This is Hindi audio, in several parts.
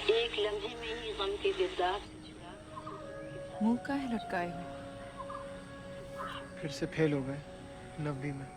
एक लम्हे में ही गम के गिरदार से छुड़ा। मुंह काहे लटकाए हो? फिर से फेल हो गए नब्बी में।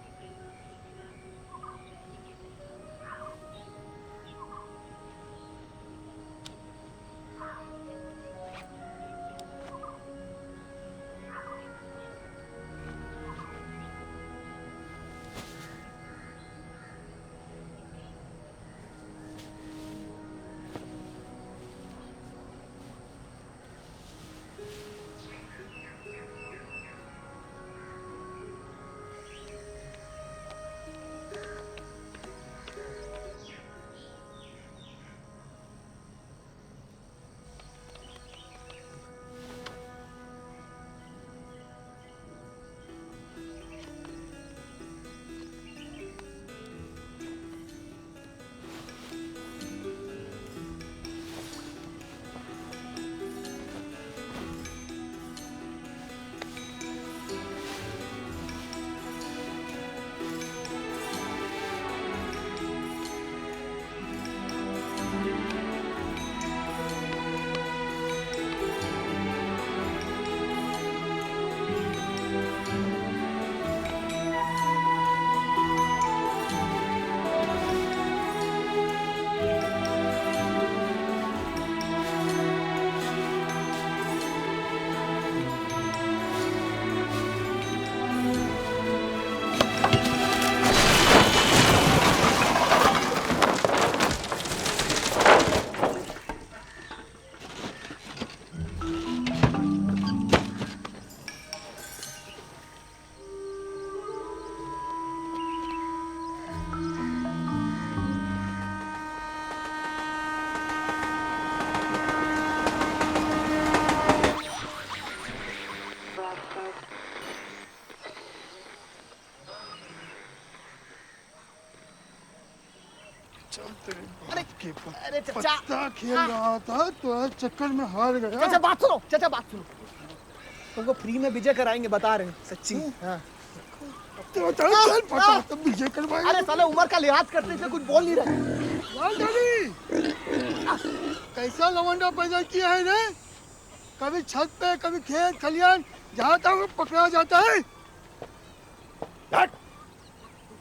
अरे चाचा, पत्ता खेल रहा था तो चक्कर में हार गया। चाचा बात सुनो, चाचा बात सुनो। तुमको फ्री में विजय कराएंगे, बता रहे हैं सच्ची। हाँ। तो चल पता तब विजय करवाएंगे। अरे साले उम्र का लिहाज करते थे, कुछ बोल नहीं रहे। कैसा लवंडा पैदा किया है रे? कभी छत पे, कभी खेत खलियान, जहाँ तक पकड़ा जाता है।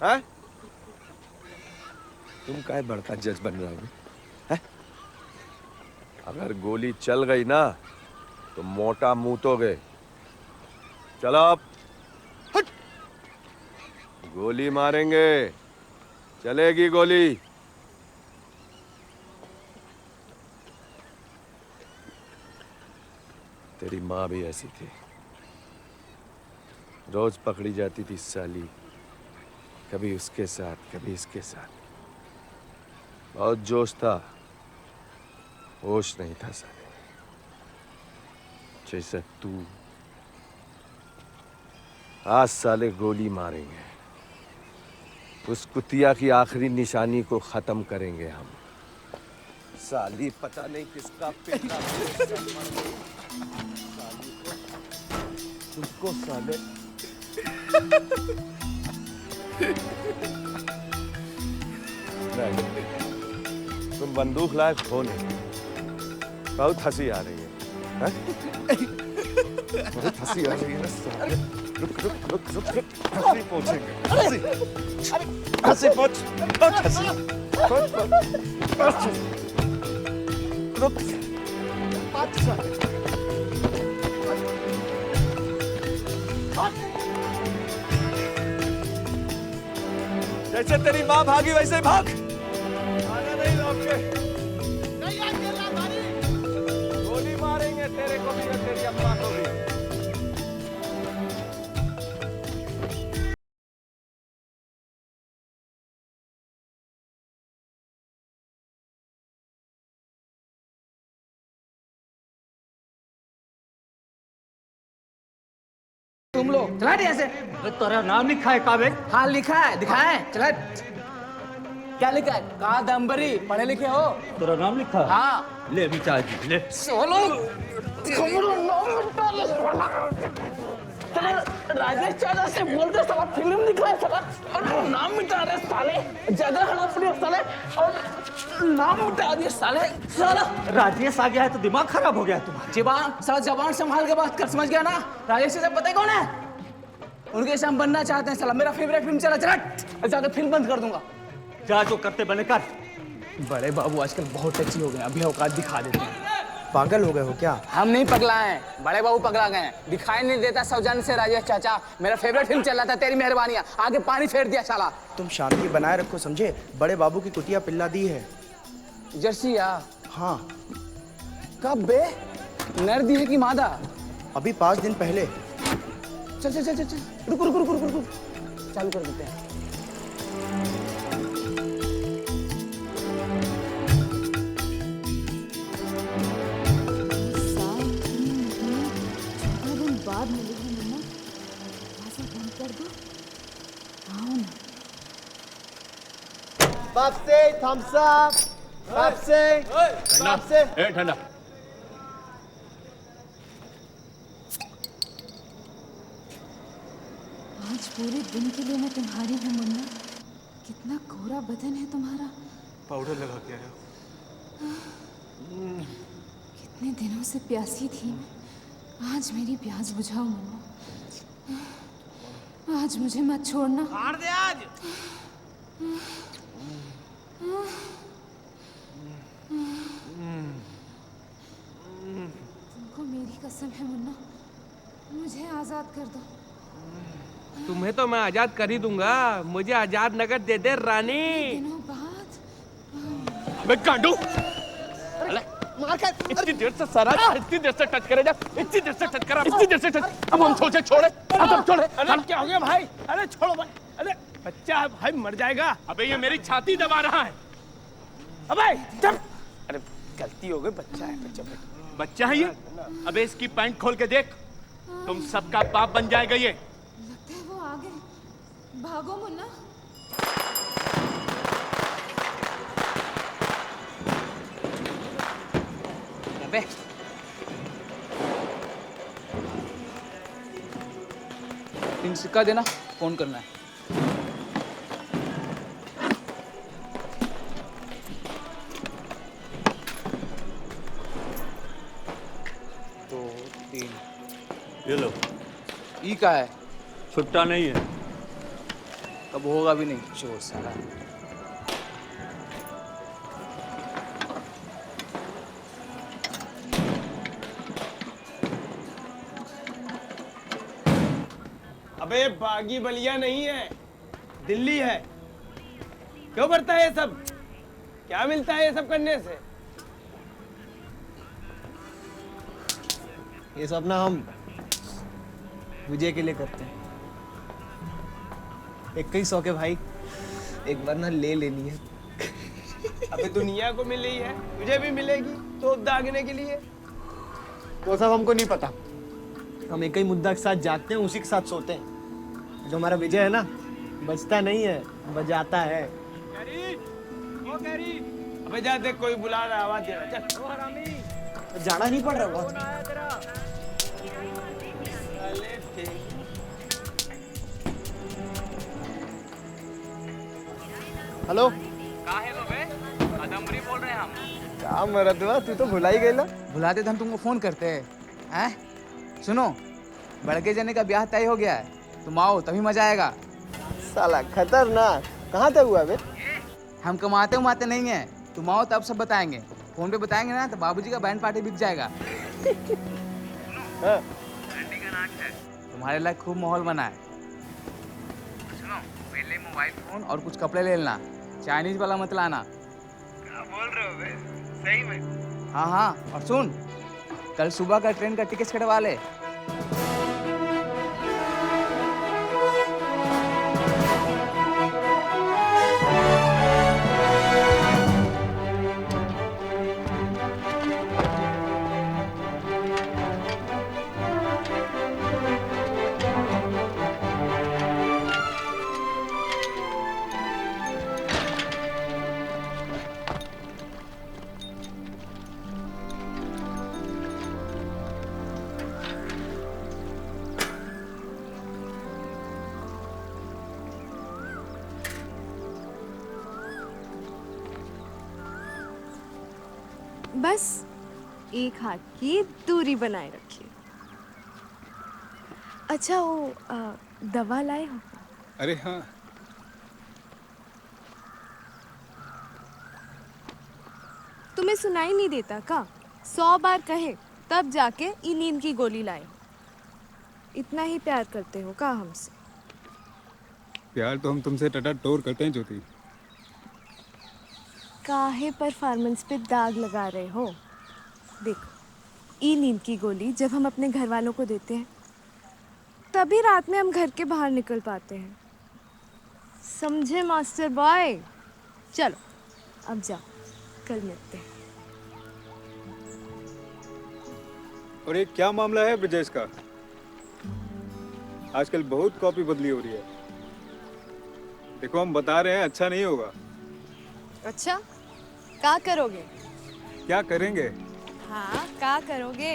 हैं? तुम काहे बड़का जज बन रहे हो? हैं? अगर गोली चल गई ना तो मोटा मुंह तो गए। चलो अब गोली मारेंगे, चलेगी गोली। तेरी माँ भी ऐसी थी, रोज पकड़ी जाती थी साली, कभी उसके साथ कभी इसके साथ। बहुत जोश था, होश नहीं था साले। जैसे तू। आज साले गोली मारेंगे, उस कुतिया की आखिरी निशानी को खत्म करेंगे हम। साली पता नहीं किसका पिता। तुमको साले नहीं, तुम बंदूक लायक हो नहीं। बहुत हंसी आ रही है, बहुत हंसी आ रही है ना साले। रुक रुक रुक रुक रुक, हंसी पहुंचेंगे, हंसी पहुंच, बहुत हंसी, बहुत रुक। जैसे तेरी माँ भागी वैसे भाग। आना नहीं लौट के। नहीं यार, खेलना भारी। गोली मारेंगे तेरे को भी और तेरी अम्मा को भी। तुम लोग चला दे ऐसे। तेरा नाम लिखा है काबिल? हाँ लिखा है, दिखाए चला। क्या लिखा है? कादम्बरी, पढ़े लिखे हो? तेरा नाम लिखा है? हाँ। ले भी चार्ज ले। सोलो साला राजेश चाचा से बोलते साला फिल्म दिखाए साला और नाम मिटा रहे साले, जगह हड़प रहे साले और नाम मिटा दिए साले। साला राजेश आ गया है तो दिमाग खराब हो गया तुम्हारा। जबान संभाल के बात कर, समझ गया ना? राजेश चाचा पता है कौन है? उनके जैसे हम बनना चाहते हैं साला। मेरा फेवरेट फिल्म चला जाकर फिल्म बंद कर दूंगा। जा जो करते बने कर। बड़े बाबू आजकल बहुत टची हो गए, अभी औकात दिखा देते हैं। पागल हो गए हो क्या? हम नहीं पगला हैं, बड़े बाबू पगला गए हैं। दिखाई नहीं देता सौजन्य से राजेश चाचा। मेरा फेवरेट फिल्म चल रहा था, तेरी मेहरबानी आगे पानी फेर दिया साला। तुम शांति बनाए रखो, समझे? बड़े बाबू की कुटिया पिल्ला दी है। जर्सी या? हाँ। कब बे? नर दी है कि मादा? अभी 5 दिन पहले। चल चल चल चल, रुक चालू कर देते हैं। बाद मिलेगी मम्मा, ऐसा बंद कर दो। आओ ना। बाप से थम्स अप, बाप से ए ठंडा। आज पूरे दिन के लिए मैं तुम्हारी हूँ मम्मा। कितना कोरा बदन है तुम्हारा। पाउडर लगा के आया। कितने दिनों से प्यासी थी मैं, आज मेरी प्यास बुझाओ मम्मा। आज मुझे मत छोड़ना। मार दे आज। तुमको मेरी कसम है मुन्ना, मुझे आजाद कर दो। तुम्हें तो मैं आजाद कर ही दूंगा। मुझे आजाद नगर दे दे रानी। दिनों बाद अबे गांडू, इतनी देर से सारा, इतनी देर से टच करे जा, इतनी देर से टच करा, इतनी देर से टच। अब हम सोचे छोड़े, अब हम छोड़े। अरे क्या हो गया भाई? अरे छोड़ो भाई। अरे बच्चा है भाई, मर जाएगा। अबे ये मेरी छाती दबा रहा है। अबे चल। अरे गलती हो गई, बच्चा है बच्चा। बच्चा है ये? अबे इसकी पैंट खोल के देख, तुम सबका बाप बन जाएगा ये। लगता है वो आ गए। भागो मुन्ना। अबे पिन सिक्का देना, फोन करना है। ये लो। ई का है? छुट्टा नहीं है। कब होगा भी नहीं चोर साला। अबे बागी बलिया नहीं है, दिल्ली है। क्यों करता है ये सब? क्या मिलता है ये सब करने से? ये सब ना हम विजय के लिए करते हैं। 2100 के भाई, एक बार ना ले लेनी है। अबे दुनिया को मिली है, तुझे भी मिलेगी तो दागने के लिए। वो सब हमको नहीं पता। हम एक ही मुद्दा के साथ जागते हैं, उसी के साथ सोते हैं। जो हमारा विजय है ना, बजता नहीं है, बजाता है। अबे जा देख, कोई बुला रहा है, आवाज दे रहा है। चल। ओ हरामी, जाना नहीं पड़ रहा बहुत। हेलो, बोल रहे हैं हम। क्या मरदवा, तू तो भुला ही गई। बुलाते तो हम तुमको फोन करते हैं। सुनो, बड़के जने का ब्याह तय हो गया है, तुम आओ तभी मजा आएगा। साला खतरनाक। कहाँ तक हुआ बे? हम कमाते उमाते नहीं है, तुम आओ तब सब बताएंगे। फोन पे बताएंगे ना तो बाबूजी का बैंड पार्टी बिक जाएगा। हाँ। तुम्हारे लायक खूब माहौल बना है। सुनो, पहले मोबाइल फोन और कुछ कपड़े ले लेना, चाइनीज वाला मत लाना। क्या बोल रहे हो बे? सही में? हाँ हाँ, और सुन, कल सुबह का ट्रेन का टिकट कटवा ले। बस एक हाथ की दूरी बनाए रखिए। अच्छा वो दवा लाए हो? अरे हाँ, तुम्हें सुनाई नहीं देता का? 100 बार कहे तब जाके ई नींद की गोली लाए। इतना ही प्यार करते हो का हमसे? प्यार तो हम तुमसे टटाटोर करते हैं ज्योति। काहे परफॉर्मेंस पे दाग लगा रहे हो? देखो, ई नींद की गोली जब हम अपने घर वालों को देते हैं तभी रात में हम घर के बाहर निकल पाते हैं। समझे मास्टर बॉय? चलो अब जाओ, कल मिलते हैं। और ये क्या मामला है ब्रजेश का? आजकल बहुत कॉपी बदली हो रही है। देखो हम बता रहे हैं, अच्छा नहीं होगा। अच्छा, क्या करोगे? क्या करेंगे? हाँ, क्या करोगे?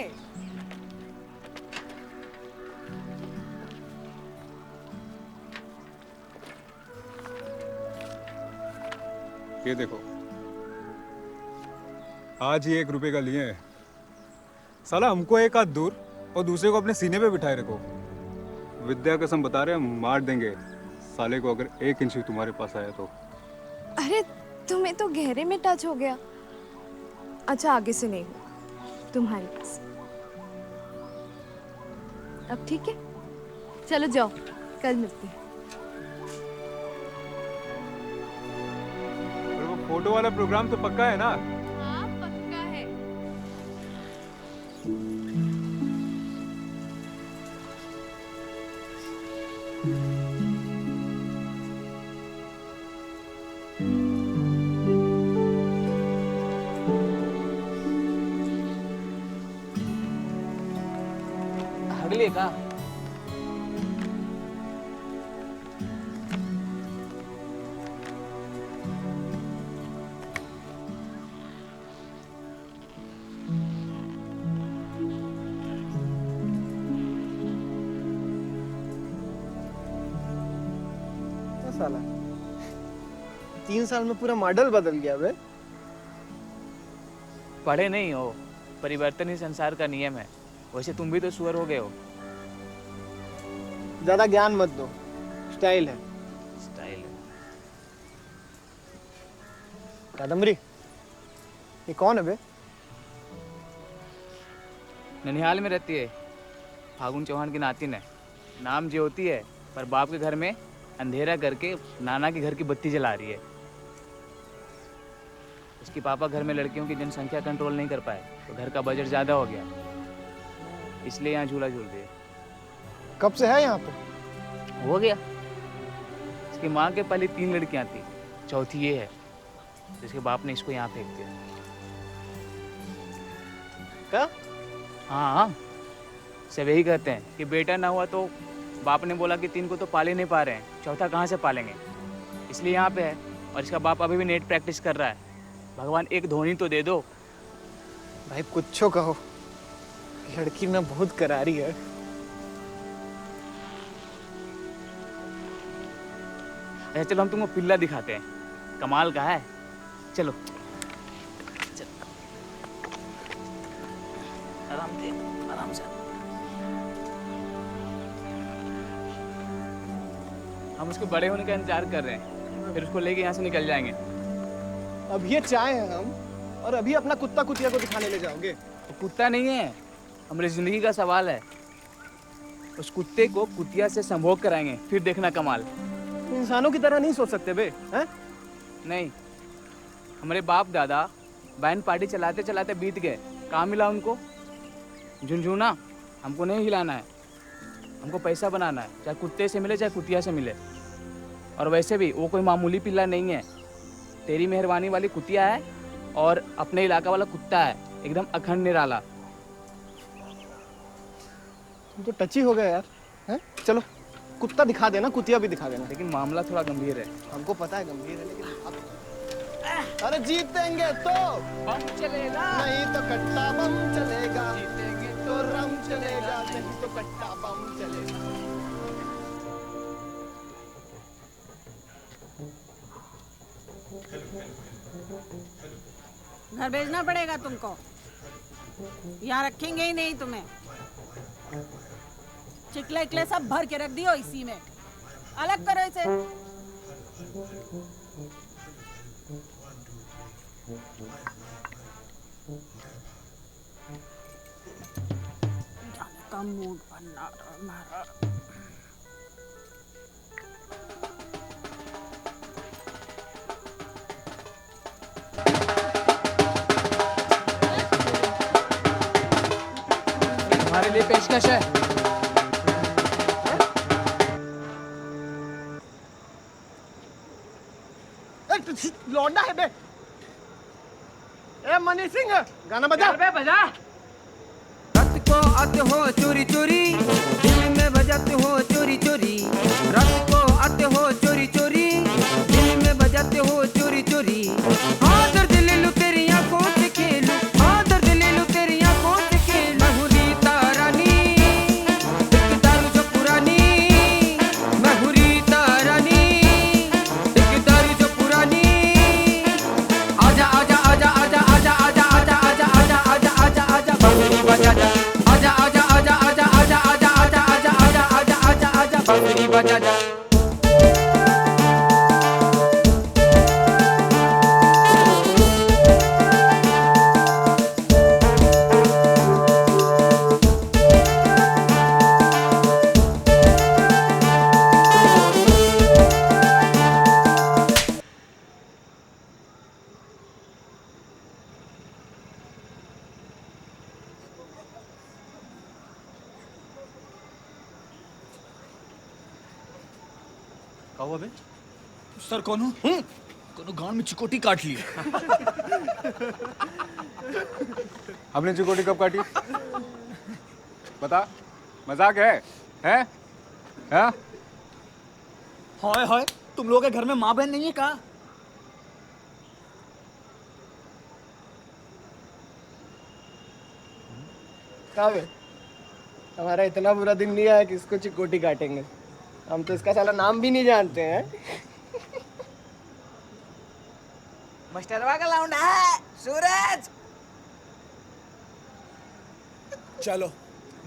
ये देखो, आज ही 1 रुपए का लिए हैं। साला हमको एक हाथ दूर और दूसरे को अपने सीने पे बिठाए रखो। विद्या कसम बता रहे हैं, मार देंगे साले को अगर 1 इंच भी तुम्हारे पास आया तो। अरे तुम्हें तो गहरे में टच हो गया। अच्छा आगे से नहीं हुआ तुम्हारे पास। अब ठीक है, चलो जाओ, कल मिलते हैं। और वो फोटो वाला प्रोग्राम तो पक्का है ना? हाँ पक्का है। अगले का साला 3 साल में पूरा मॉडल बदल गया बे। पढ़े नहीं हो, परिवर्तन ही संसार का नियम है। वैसे तुम भी तो सुअर हो गए हो। ज्यादा ज्ञान मत दो, स्टाइल है। स्टाइल है। कादम्बरी, ये कौन है बे? ननिहाल में रहती है, फागुन चौहान की नातिन है। नाम ज्योति है, पर बाप के घर में अंधेरा करके नाना के घर की बत्ती जला रही है। उसके पापा घर में लड़कियों की जनसंख्या कंट्रोल नहीं कर पाए तो घर का बजट ज़्यादा हो गया, इसलिए यहाँ झूला झूल रही है। कब से है यहाँ पे? हो गया। इसकी माँ के पहले 3 लड़कियाँ थी, चौथी ये है जिसके बाप ने इसको यहाँ फेंक दिया। क्या? हाँ, सब यही कहते हैं कि बेटा ना हुआ तो बाप ने बोला कि 3 को तो पाले नहीं पा रहे हैं, चौथा कहाँ से पालेंगे, इसलिए यहाँ पे है। और इसका बाप अभी भी नेट प्रैक्टिस कर रहा है। भगवान एक धोनी तो दे दो। भाई कुछ कहो, लड़की ना बहुत करारी है। अच्छा चलो हम तुमको पिल्ला दिखाते हैं, कमाल का है। चलो आराम से, आराम से। हम उसके बड़े होने का इंतजार कर रहे हैं, फिर उसको लेके यहाँ से निकल जाएंगे। अब ये चाय है हम, और अभी अपना कुत्ता कुतिया को दिखाने ले जाओगे? तो कुत्ता नहीं है, हमारी जिंदगी का सवाल है। उस कुत्ते को कुतिया से संभोग कराएंगे, फिर देखना कमाल। इंसानों की तरह नहीं सोच सकते बे, हैं? नहीं, हमारे बाप दादा बैंड पार्टी चलाते चलाते बीत गए, कहाँ मिला उनको? झुनझुना हमको नहीं हिलाना है, हमको पैसा बनाना है, चाहे कुत्ते से मिले चाहे कुतिया से मिले। और वैसे भी वो कोई मामूली पिल्ला नहीं है, तेरी मेहरबानी वाली कुतिया है और अपने इलाका वाला कुत्ता है, एकदम अखंड निराला। तुम तो टची हो गए यार, हैं? चलो कुत्ता दिखा देना, कुतिया भी दिखा देना। लेकिन मामला थोड़ा गंभीर है। हमको पता है गंभीर है, लेकिन अरे जीतेंगे तो बम चलेगा, नहीं तो कट्टा बम चलेगा। जीतेंगे तो रम चलेगा, नहीं तो कट्टा बम चलेगा। घर भेजना पड़ेगा तुमको, यहाँ रखेंगे ही नहीं तुम्हें। चिकले इकले सब भर के रख दियो इसी में, अलग करो इसे। जाने का मूड बना रहा हमारा। तुम्हारे लिए पेशकश है। लौंडा है बे। ए मनी सिंह, गाना बजा बे, बजा। रात को आते हो चोरी चोरी, दिल में बजाते हो चोरी चोरी। रात को आते हो चोरी चोरी, दिल में बजाते हो चोरी चोरी। हाँ दर्द ले लो तेरी आंखों से खेलूं, हाँ दर्द ले लो तेरी आंखों से खेलूं। मैं हूँ रीता रानी, एक दारू जो पुरानी। मैं हूँ रीता रानी, एक दारू जो पुरानी। आजा आजा आजा आजा आजा आजा आजा आजा आजा आजा आजा आजा बांसुरी बजा जा। आजा आजा आजा आजा आजा आजा आजा आजा आजा आजा आजा आजा बांसुरी बजा जा। क्या हुआ बे? सर कौन हूँ? कोनो गांव में चिकोटी काट ली। हमने चिकोटी कब काटी? बता, मजाक है? हैं? हाँ? हाय हाय, तुम लोगों के घर में माँ बहन नहीं है क्या? कहाँ बे? हमारा इतना बुरा दिन नहीं आया कि इसको चिकोटी काटेंगे। हम तो इसका साला नाम भी नहीं जानते हैं। मास्टरवा का लौंडा है सूरज। चलो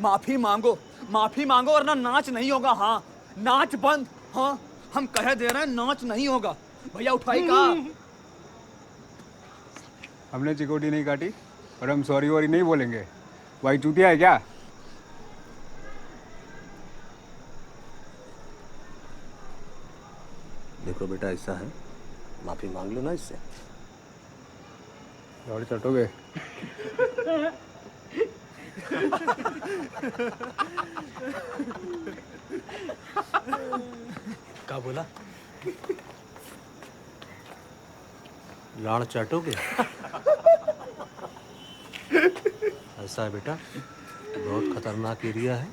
माफी मांगो वरना नाच नहीं होगा। हाँ नाच बंद। हाँ हम कह दे रहे हैं नाच नहीं होगा। भैया उठाई का। हमने चिकोटी नहीं काटी और हम सॉरी वॉरी नहीं बोलेंगे। भाई चूतिया है क्या? देखो बेटा, ऐसा है, माफी मांग लो ना इससे। दौड़ चटोगे? क्या बोला? लाड़ चाटोगे? ऐसा है बेटा, बहुत खतरनाक एरिया है।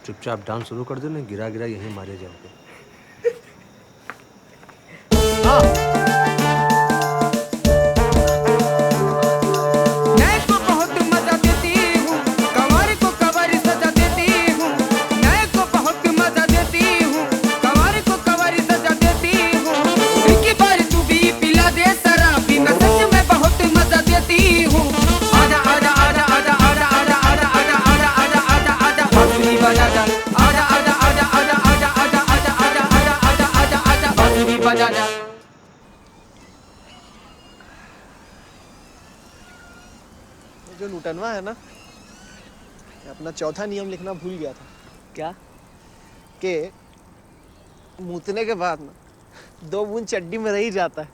चुपचाप डांस शुरू कर दो, नहीं गिरा गिरा यहीं मारे जाओगे। जो लुटनवा है ना, अपना चौथा नियम लिखना भूल गया था। क्या? कि मूतने के बाद ना 2 बूंद चड्डी में रह ही जाता है।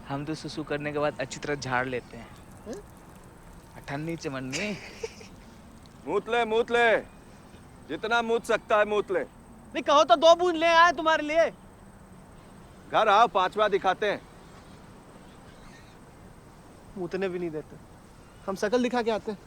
हम तो सुसु करने के बाद अच्छी तरह झाड़ लेते हैं। ठन्नी चमन्नी। मूत ले, जितना मूत सकता है मूत ले। नहीं कहो तो 2 बूंद ले आए तुम्हारे लिए। घर आओ, 5वां दिखाते हैं। मूतने भी नहीं देते, हम शकल दिखा के आते हैं।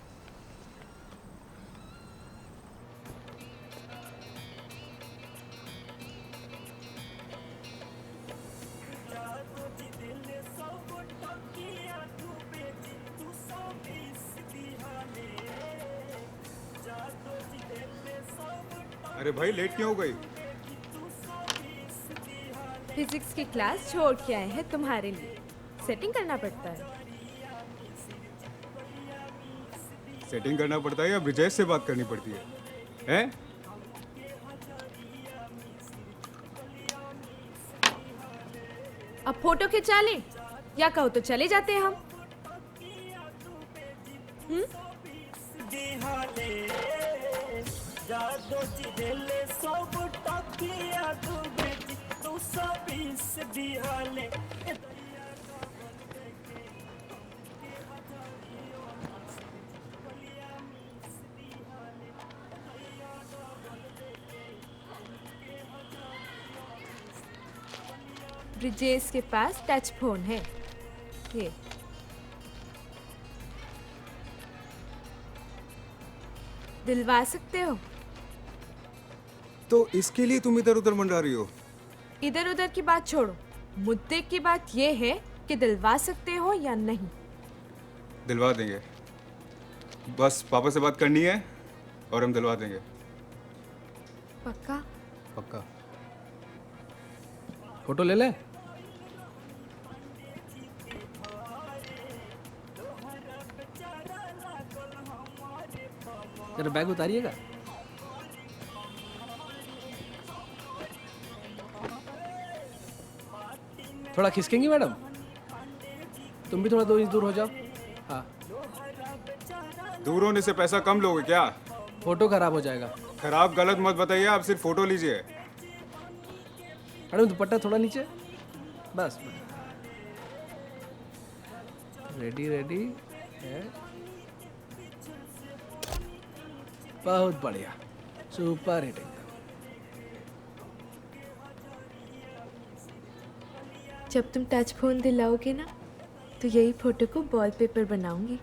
अरे भाई लेट क्यों हो गई? फिजिक्स की क्लास छोड़ के आए हैं तुम्हारे लिए। सेटिंग करना पड़ता है। सेटिंग करना पड़ता है या ब्रिजेश से बात करनी पड़ती है? हैं? अब फोटो खिंचा लें या कहो तो चले जाते हैं हम। ब्रिजेश के पास टच फोन है, ये दिलवा सकते हो? तो इसके लिए तुम इधर उधर मंडरा रही हो? इधर उधर की बात छोड़ो, मुद्दे की बात ये है कि दिलवा सकते हो या नहीं। दिलवा देंगे, बस पापा से बात करनी है और हम दिलवा देंगे। पक्का? पक्का। फोटो ले ले। तेरा बैग उतारिएगा। थोड़ा खिसकेंगी मैडम? तुम भी थोड़ा 2 इंच दूर हो जाओ। हाँ। दूर होने से पैसा कम लोगे क्या? फोटो खराब हो जाएगा। खराब गलत मत बताइए, आप सिर्फ फोटो लीजिए। मैडम दुपट्टा थोड़ा नीचे, बस। रेडी रेडी है। बहुत बढ़िया, सुपर हिट एकदम। जब तुम टच फोन दिलाओगे ना तो यही फोटो को वॉलपेपर बनाऊंगी।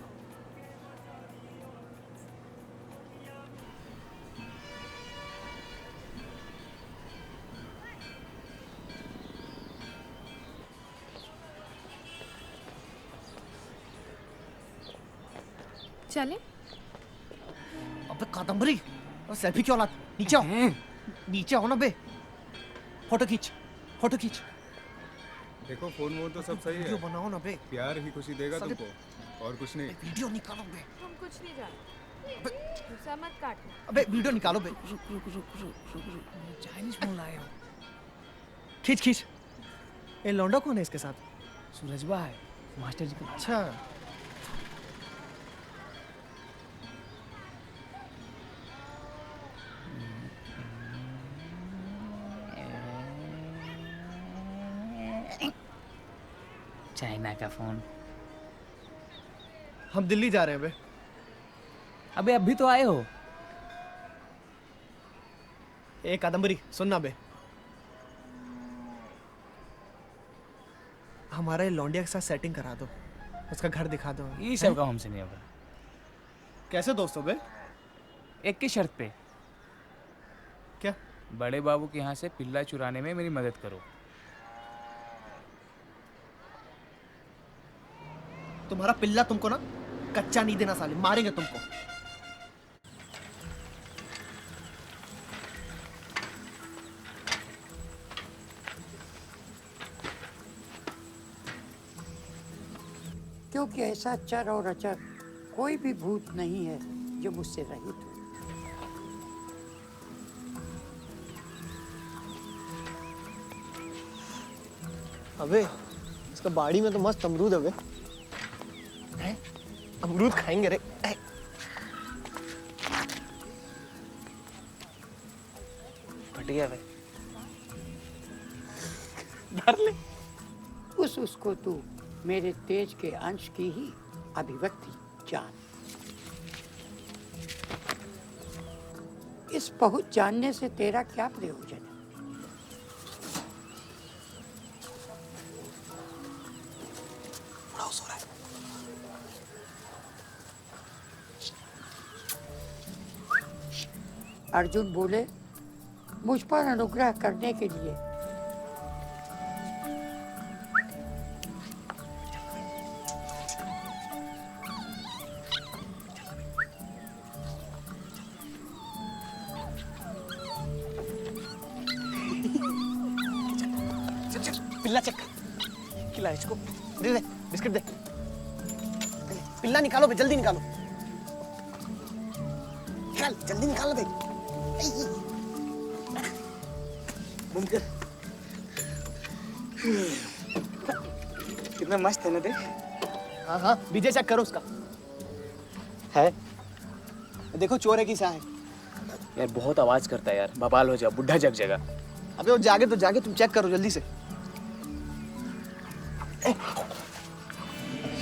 चले? अबे कादम्बरी, और सेल्फी क्यों ला? नीचे आओ, नीचे आओ ना बे। फोटो खींच, फोटो खींच। देखो फोन वोन तो सब सही है। वीडियो बनाओ ना बे। प्यार ही खुशी देगा तुमको, और कुछ नहीं। वीडियो निकालो बे। हम कुछ नहीं जानते, गुस्सा मत काटना। अबे वीडियो निकालो बे। चाइनीज फोन लाए हो। खींच खींच। ये लौंडा कौन है इसके साथ? सूरज भाई, मास्टर जी का। अच्छा। चाइना का फोन। हम दिल्ली जा रहे हैं बे। अबे अभी तो आए हो। ए कादम्बरी सुनना बे, हमारे लौंडिया के साथ सेटिंग करा दो, उसका घर दिखा दो। ये सब का हमसे नहीं होगा। कैसे दोस्त हो बे? एक की शर्त पे। क्या? बड़े बाबू के यहाँ से पिल्ला चुराने में मेरी मदद करो। तुम्हारा पिल्ला तुमको ना कच्चा नहीं देना साले, मारेंगे तुमको। क्योंकि ऐसा चर और अचर कोई भी भूत नहीं है जो मुझसे रहित हो। अबे इसका बाड़ी में तो मस्त अमरूद है बे। अमरूद खाएंगे रे। बढ़िया बे। उसको तू मेरे तेज के अंश की ही अभिव्यक्ति जान। इस बहुत जानने से तेरा क्या प्रयोजन है? अर्जुन बोले, मुझ पर अनुग्रह करने के लिए पिल्ला चक, खिला इसको। दे दे बिस्किट दे। पिल्ला निकालो बे, जल्दी निकालो। निकाल, जल्दी निकाल दे। मुमकिन कितना मस्त है ना देख। हाँ हाँ, विजय चेक करो उसका। है देखो चोर है कि सा है। यार बहुत आवाज करता है यार, बवाल हो जा, बुढ़ा जग जाएगा। अबे वो जागे तो जागे, तुम चेक करो जल्दी से।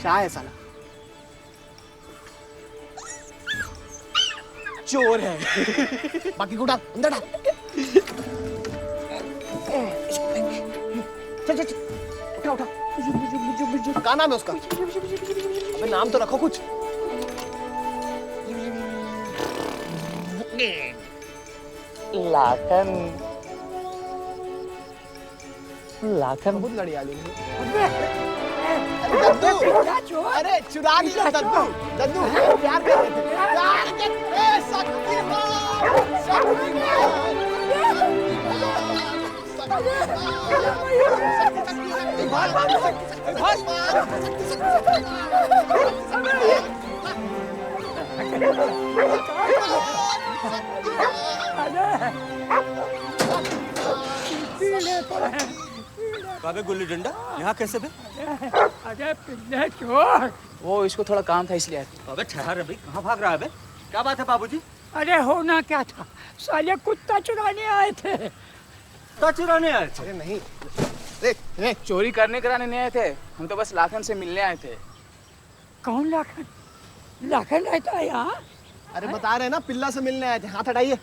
शाह है साला, चोर है। बाकी को डाल, अंदर डाल। चल चल चल, उठा उठा। क्या नाम है उसका? अबे नाम तो रखो कुछ। लाखन लाखन बहुत लड़िया ली। दद्दू, अरे चुरा लिया दद्दू। दद्दू प्यार कर रहे थे, प्यार कर। ए काबे गुल्ली डंडा यहाँ कैसे बे? अरे पिल्ले चोर। वो इसको थोड़ा काम था इसलिए। अबे ठहर भाई, कहाँ भाग रहा है बे? क्या बात है बाबूजी? अरे होना क्या था, साले कुत्ता चुराने आए थे। कुत्ता चुराने आए थे? अरे नहीं, देख चोरी करने कराने नहीं आए थे, हम तो बस लाखन से मिलने आए थे। कौन लाखन? लाखन रहता है यहाँ? अरे बता रहे हैं ना, पिल्ला से मिलने आए थे। हाथ हटाइए।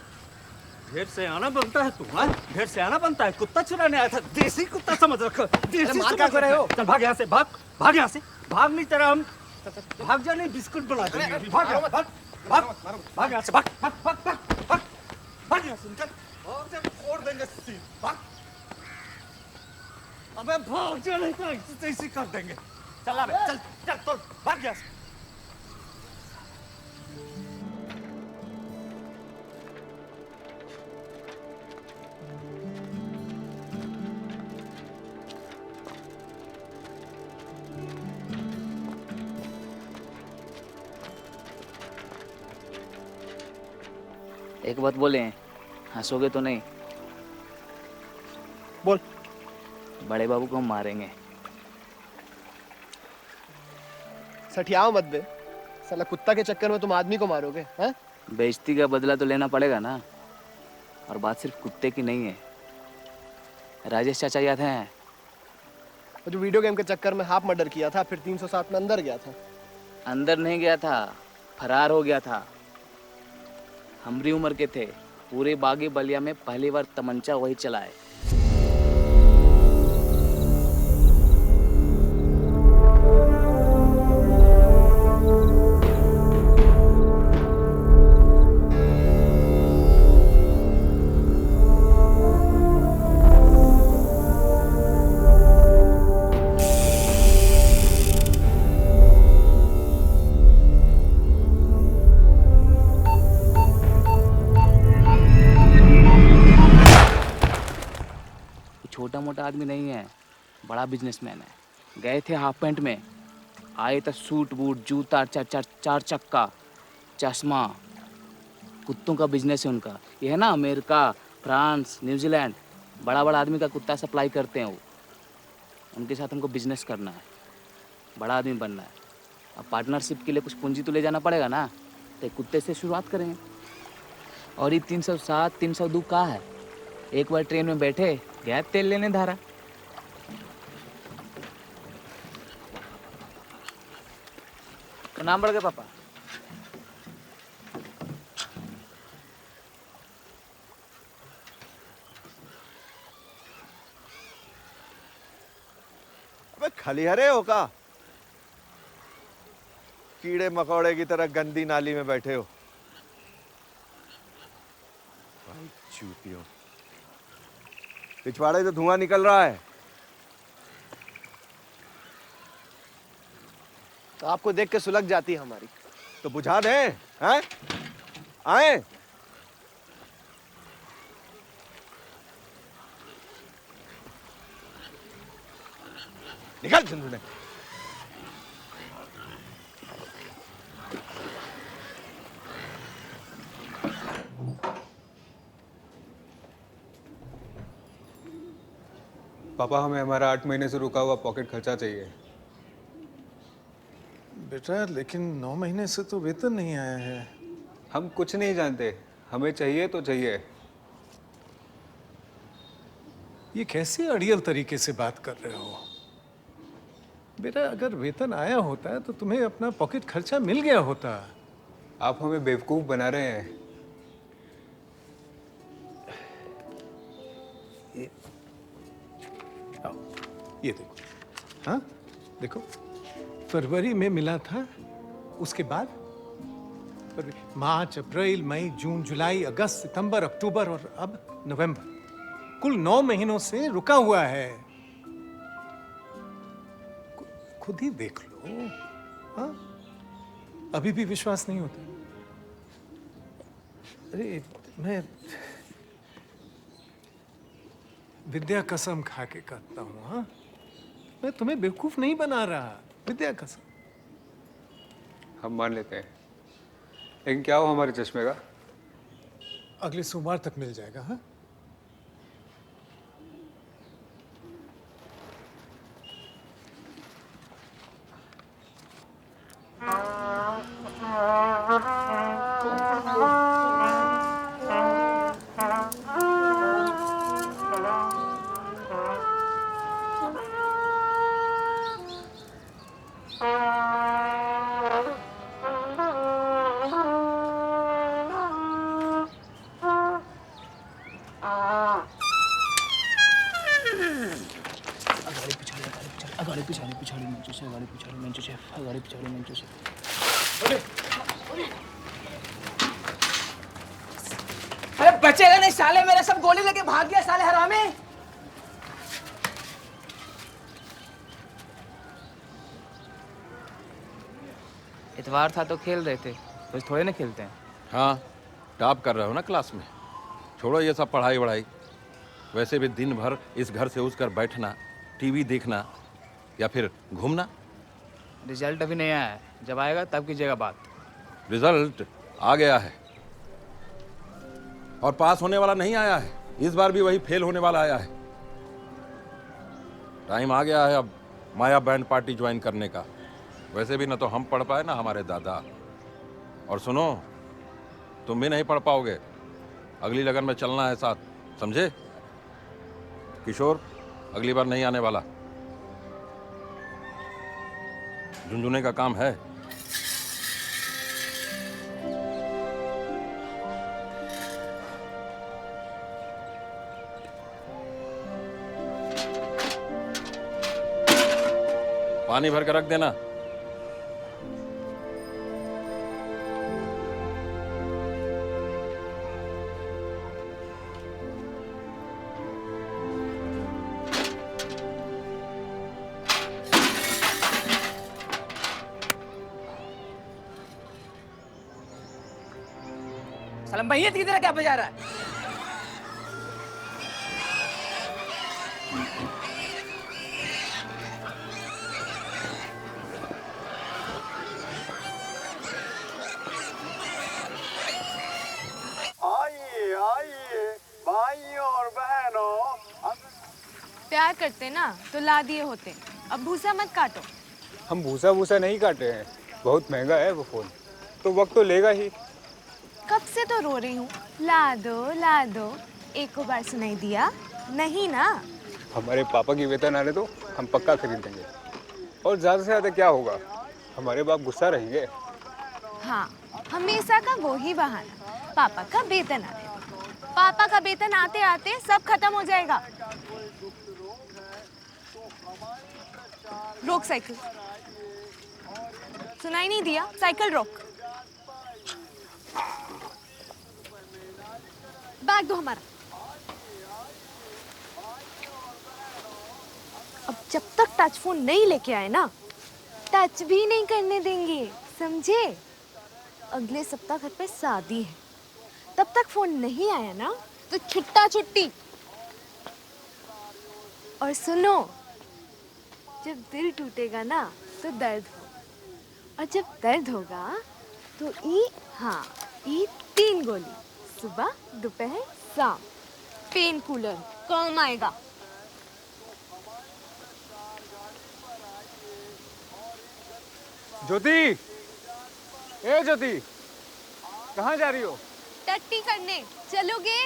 ढेर से आना बनता है तू, हाँ? ढेर से आना बनता है। कुत्ता चुराने आया था, देसी कुत्ता समझ रखो। देसी मार क्या कर रहे हो? चल भाग यहाँ से, भाग भाग यहाँ से। भाग नहीं तेरा हम भाग जा, नहीं बिस्कुट बना देंगे। भाग यहाँ, भाग भाग भाग यहाँ से, भाग भाग भाग भाग भाग भाग यहाँ से, चल भाग जा, फोड़ देंगे सीन, भाग। अबे भाग जा, नहीं तो ऐसे कर देंगे। चल अबे, चल चल तो भाग यहाँ से। एक बात बोले, हंसोगे तो नहीं? बोल। बड़े बाबू को हम मारेंगे। सठियाओ मत बे, साला कुत्ता के चक्कर में तुम आदमी को मारोगे, हैं? बेइज्जती का बदला तो लेना पड़ेगा ना। और बात सिर्फ कुत्ते की नहीं है। राजेश चाचा याद है? वो जो वीडियो गेम के चक्कर में हाफ मर्डर किया था, फिर 307 में अंदर गया था। अंदर नहीं गया था, फरार हो गया था। हमारी उम्र के थे, पूरे बागी बलिया में पहली बार तमंचा वही चलाए। छोटा मोटा आदमी नहीं है, बड़ा बिजनेसमैन है। गए थे हाफ पैंट में, आए तो सूट बूट, जूता, चार चक्का, चश्मा। कुत्तों का बिजनेस है उनका। ये है ना अमेरिका, फ्रांस, न्यूजीलैंड, बड़ा बड़ा आदमी का कुत्ता सप्लाई करते हैं वो। उनके साथ हमको बिजनेस करना है, बड़ा आदमी बनना है। अब पार्टनरशिप के लिए कुछ पूंजी तो ले जाना पड़ेगा ना, तो कुत्ते से शुरुआत करेंगे। और ये 307, 302 का है। एक बार ट्रेन में बैठे, गया तेल लेने धारा। तो नाम बढ़ गया पापा। अबे खलिहरे हो का? कीड़े मकोड़े की तरह गंदी नाली में बैठे हो। भाई चूतियों, पिछवाड़े से धुआं निकल रहा है। तो आपको देख के सुलग जाती है हमारी। तो बुझा दे, हैं? आए। निकल झुंझुने। पापा, हमें हमारा 8 महीने से रुका हुआ पॉकेट खर्चा चाहिए। बेटा लेकिन 9 महीने से तो वेतन नहीं आया है। हम कुछ नहीं जानते, हमें चाहिए तो चाहिए। ये कैसे अड़ियल तरीके से बात कर रहे हो? बेटा अगर वेतन आया होता है तो तुम्हें अपना पॉकेट खर्चा मिल गया होता। आप हमें बेवकूफ बना रहे हैं। ये देखो, हाँ देखो, फरवरी में मिला था, उसके बाद मार्च, अप्रैल, मई, जून, जुलाई, अगस्त, सितंबर, अक्टूबर और अब नवंबर। कुल 9 महीनों से रुका हुआ है। खुद ही देख लो। हाँ, अभी भी विश्वास नहीं होता? अरे मैं विद्या कसम खा के कहता हूँ, हाँ, मैं तुम्हें बेवकूफ नहीं बना रहा, विद्या कसम। हम मान लेते हैं, लेकिन क्या हो हमारे चश्मे का? अगले सोमवार तक मिल जाएगा। हाँ, अरे बचेगा नहीं साले, मेरे सब गोली लेके भाग गया साले हरामी। इतवार था तो खेल रहे थे, बस थोड़े ना खेलते हैं। हाँ, टॉप कर रहे हो ना क्लास में। छोड़ो ये सब पढ़ाई वढ़ाई। वैसे भी दिन भर इस घर से उस घर बैठना, टीवी देखना या फिर घूमना। रिजल्ट अभी नहीं आया है, जब आएगा तब कीजिएगा बात। रिजल्ट आ गया है और पास होने वाला नहीं आया है। इस बार भी वही फेल होने वाला आया है। टाइम आ गया है अब माया बैंड पार्टी ज्वाइन करने का। वैसे भी ना तो हम पढ़ पाए ना हमारे दादा। और सुनो, तुम भी नहीं पढ़ पाओगे। अगली लगन में चलना है साथ, समझे? किशोर अगली बार नहीं आने वाला। झुंझुने का काम है। पानी भर के रख देना। सलम भैया की तरह क्या बजा रहा है? आइए आइए भाइयों और बहनों। प्यार करते ना तो ला दिए होते। अब भूसा मत काटो। हम भूसा भूसा नहीं काटे हैं, बहुत महंगा है वो फोन, तो वक्त तो लेगा ही। कब से तो रो रही हूँ, ला दो। एक को बार सुनाई दिया नहीं ना? हमारे पापा की वेतन आने तो हम पक्का खरीद देंगे। और ज़्यादा से ज़्यादा क्या होगा, हमारे बाप गुस्सा रहेंगे। हाँ, हमेशा का वो ही बहाना, पापा का वेतन आने। पापा का वेतन आते आते सब खत्म हो जाएगा। रोक साइकिल। सुनाई नहीं दिया? साइकिल रोक। बैग दो हमारा। अब जब तक टच फोन नहीं लेके आए ना, टच भी नहीं करने देंगे, समझे? अगले सप्ताह घर पे शादी है, तब तक फोन नहीं आया ना तो छुट्टा छुट्टी। और सुनो, जब दिल टूटेगा ना तो दर्द हो, और जब दर्द होगा तो ई 3 गोली, सुबह दोपहर शाम। पेन कूलर काम आएगा। ज्योति, ए ज्योति, कहाँ जा रही हो? टट्टी करने चलोगे?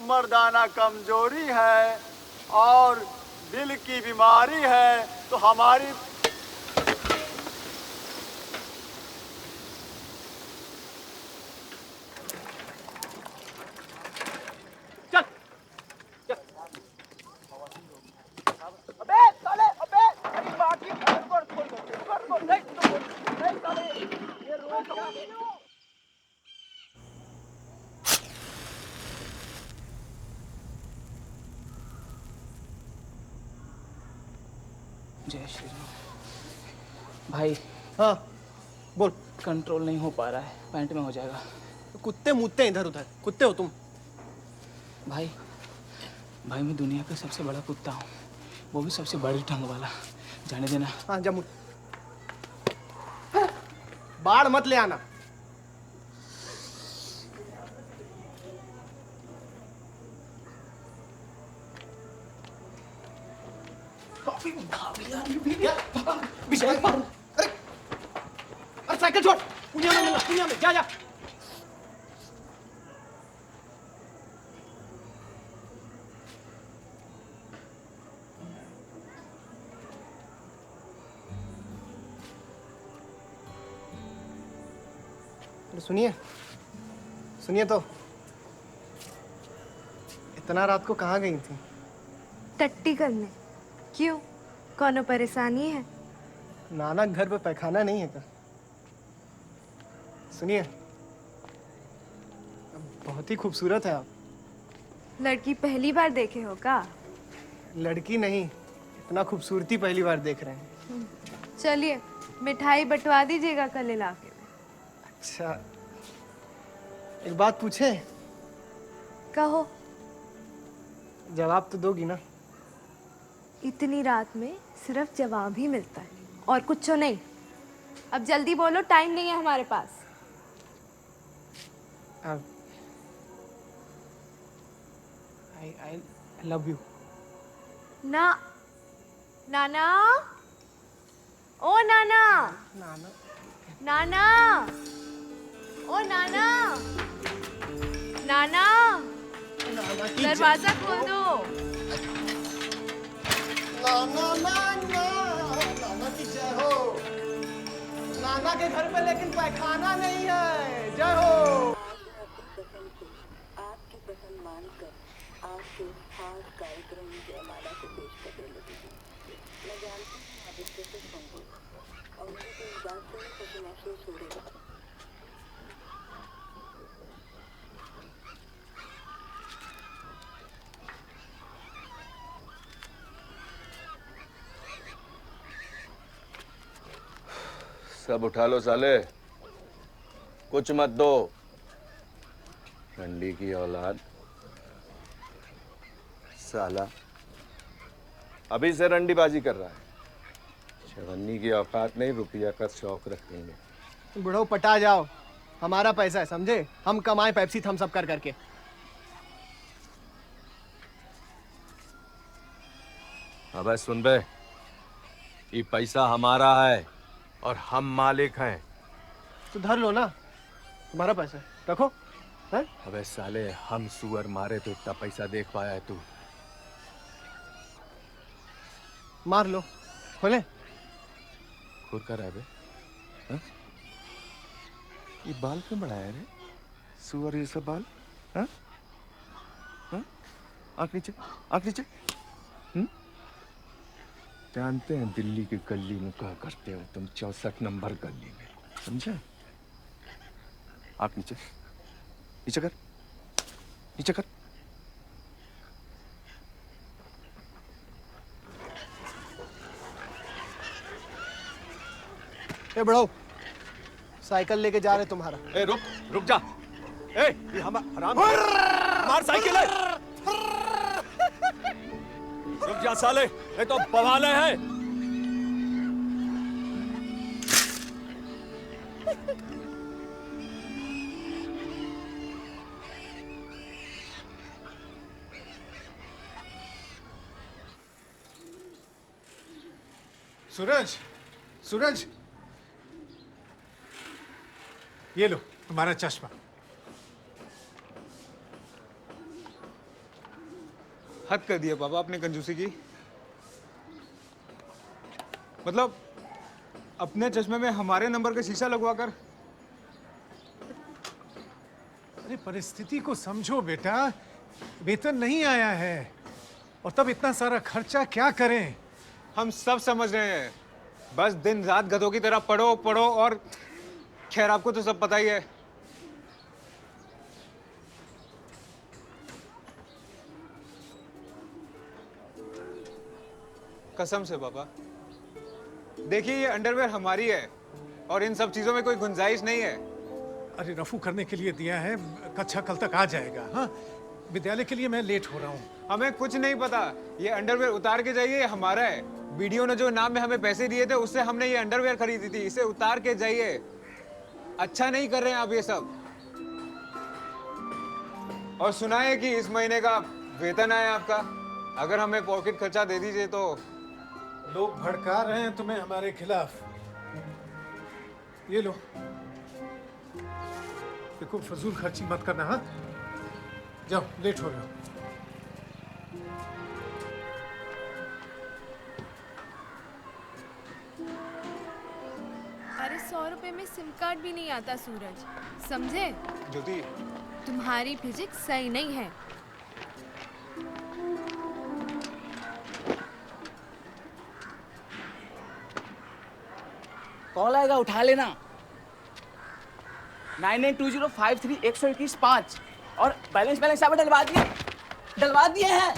मर्दाना कमजोरी है और दिल की बीमारी है तो हमारी जय श्री राम। भाई हाँ बोल। कंट्रोल नहीं हो पा रहा है, पैंट में हो जाएगा। कुत्ते मुतते इधर उधर, कुत्ते हो तुम। भाई भाई मैं दुनिया का सबसे बड़ा कुत्ता हूँ, वो भी सबसे बड़ी टंग वाला। जाने देना। हाँ जा मुत। बाढ़ मत ले आना। अरे साइकिल छोड़, पुनिया में मिलना, पुनिया में जा जा। सुनिए सुनिए तो, इतना रात को कहाँ गई थी? टट्टी करने। क्यों, कौनो परेशानी है? नाना घर पे पैखाना नहीं है क्या? सुनिए, बहुत ही खूबसूरत है आप। लड़की पहली बार देखे हो का? लड़की नहीं, इतना खूबसूरती पहली बार देख रहे हैं। चलिए मिठाई बंटवा दीजिएगा कल इलाके में। अच्छा, एक बात पूछे? कहो। जवाब तो दोगी ना? इतनी रात में सिर्फ जवाब ही मिलता है और कुछ नहीं। अब जल्दी बोलो, टाइम नहीं है हमारे पास। I love you। ना नाना, ओ नाना, नाना, नाना, ओ नाना, नाना, दरवाजा खोल दो। नाना नाना, नाना की जय हो। नाना के घर पे लेकिन पैखाना नहीं है। जय हो। आपकी पसंद मानकर आपके खास कार्यक्रम जयमाला को पेश करने लगी हूँ। मैं जानती हूँ आप इससे खुश होंगे और मुझे तो इस बात से खुशी महसूस हो रही है। सब उठा लो साले, कुछ मत दो। रंडी की औलाद साला अभी से रंडीबाजी कर रहा है। चवन्नी की औकात नहीं, रुपया का शौक रखेंगे। बुढ़ो पटा जाओ, हमारा पैसा है समझे। हम कमाए पेप्सी थम्स अप कर करके। अबे सुन बे, ये पैसा हमारा है और हम मालिक हैं। तो धर लो ना, तुम्हारा पैसा है, रखो। है? अबे साले, हम सुअर मारे तो इतना पैसा देख पाया है तू? मार लो, खोले। खुद कर रहा है बे? हाँ? ये बाल क्यों बढ़ाया रे? सुअर ये सब बाल? हाँ? हाँ? आँख नीचे, आँख नीचे। जानते हैं दिल्ली की गली में क्या करते हो तुम, 64 नंबर गली में, समझे? आँख नीचे, नीचे कर, नीचे कर। ए बड़ो, साइकिल लेके जा रहे तुम्हारा। ए रुक, रुक जा। ए ये हम हराम, मार साइकिल है। रुक जा साले, ये तो बवाले हैं। सूरज, सूरज, ये लो तुम्हारा चश्मा। हद कर दिया पापा अपने कंजूसी की। मतलब अपने चश्मे में हमारे नंबर का शीशा लगवाकर। अरे परिस्थिति को समझो बेटा, वेतन नहीं आया है और तब इतना सारा खर्चा क्या करें। हम सब समझ रहे हैं, बस दिन रात गधों की तरह पढ़ो पढ़ो और खैर आपको तो सब पता ही है। कसम से पापा, देखिए ये अंडरवेयर हमारी है और इन सब चीजों में कोई गुंजाइश नहीं है। अरे रफू करने के लिए दिया है, कक्षा कल तक आ जाएगा। हाँ, विद्यालय के लिए मैं लेट हो रहा हूँ। हमें कुछ नहीं पता, ये अंडरवेयर उतार के जाइए, ये हमारा है। वीडियो ने जो इनाम में हमें पैसे दिए थे उससे हमने ये अंडरवेयर खरीदी थी, इसे उतार के जाइए। अच्छा नहीं कर रहे हैं आप ये सब। और सुना है कि इस महीने का वेतन आया आपका, अगर हमें पॉकेट खर्चा दे दीजिए तो। लोग भड़का रहे हैं तुम्हें हमारे खिलाफ। ये लो, देखो फजूल खर्ची मत करना। हाँ, जाओ, लेट हो रहे हो। अरे 100 रुपए में सिम कार्ड भी नहीं आता सूरज, समझे? ज्योति, तुम्हारी फिजिक्स सही नहीं है। कॉल आएगा, उठा लेना। 982053 और बैलेंस आप डलवा दिए हैं।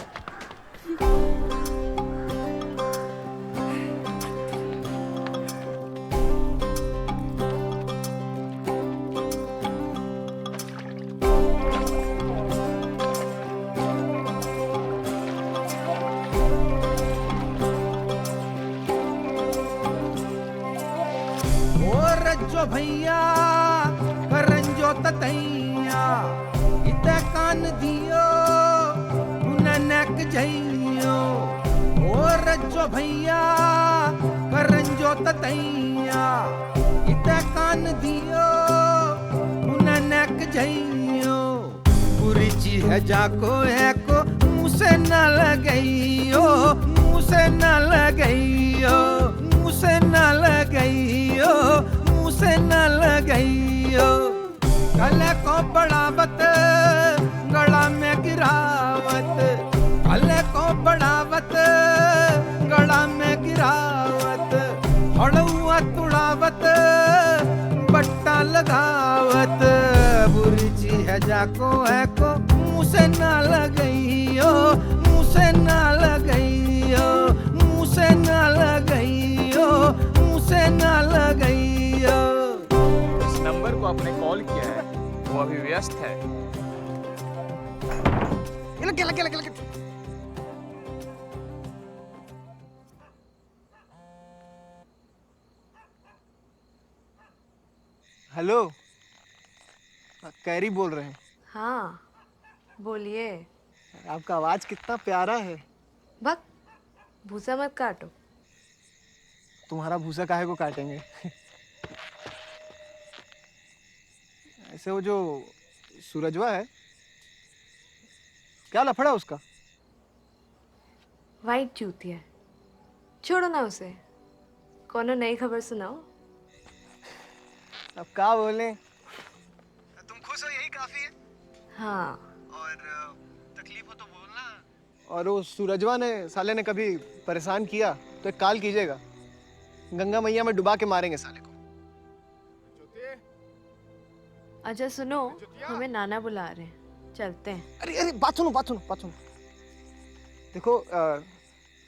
रज्जो भैया करंजो ततैया इत कान दियो ननक जइयो। ओ रज्जो भैया करंजो ततैया इत कान दियो ननक जइयो। कुरिची है जाको है को मुँह से न लगइयो, मुँह से न लगइयो, मुँह से न लगइयो, से न लगइयो। गले को बढ़ावत गला में गिरावत, गले को बढ़ावत गला में गिरावत। हड़ुआ तुड़ावत बट्टा लगावत। बुरी ची है जाको है को मुँह से न लगइयो, मुँह से न लगइयो, मुँह से न लगइयो, मुँह से न लगइयो। इस नंबर को आपने कॉल किया है, वो अभी व्यस्त है। हेलो, कैरी बोल रहे हैं। हाँ, बोलिए। आपका आवाज कितना प्यारा है। बक, भूसा मत काटो। तुम्हारा भूसा काहे को काटेंगे। ऐसे वो जो सूरजवा है, क्या लफड़ा उसका? वाइट चूतिया, छोड़ो ना उसे। कोनो नई खबर सुनाओ। अब क्या बोले, तुम खुश हो यही काफी है। हाँ, और तकलीफ हो तो बोलना। और वो सूरजवा ने साले ने कभी परेशान किया तो एक काल कीजिएगा, गंगा मैया में डुबा के मारेंगे साले को। अच्छा सुनो, हमें नाना बुला रहे हैं, चलते हैं। अरे अरे बात सुनो, बात सुनो, बात सुनो। देखो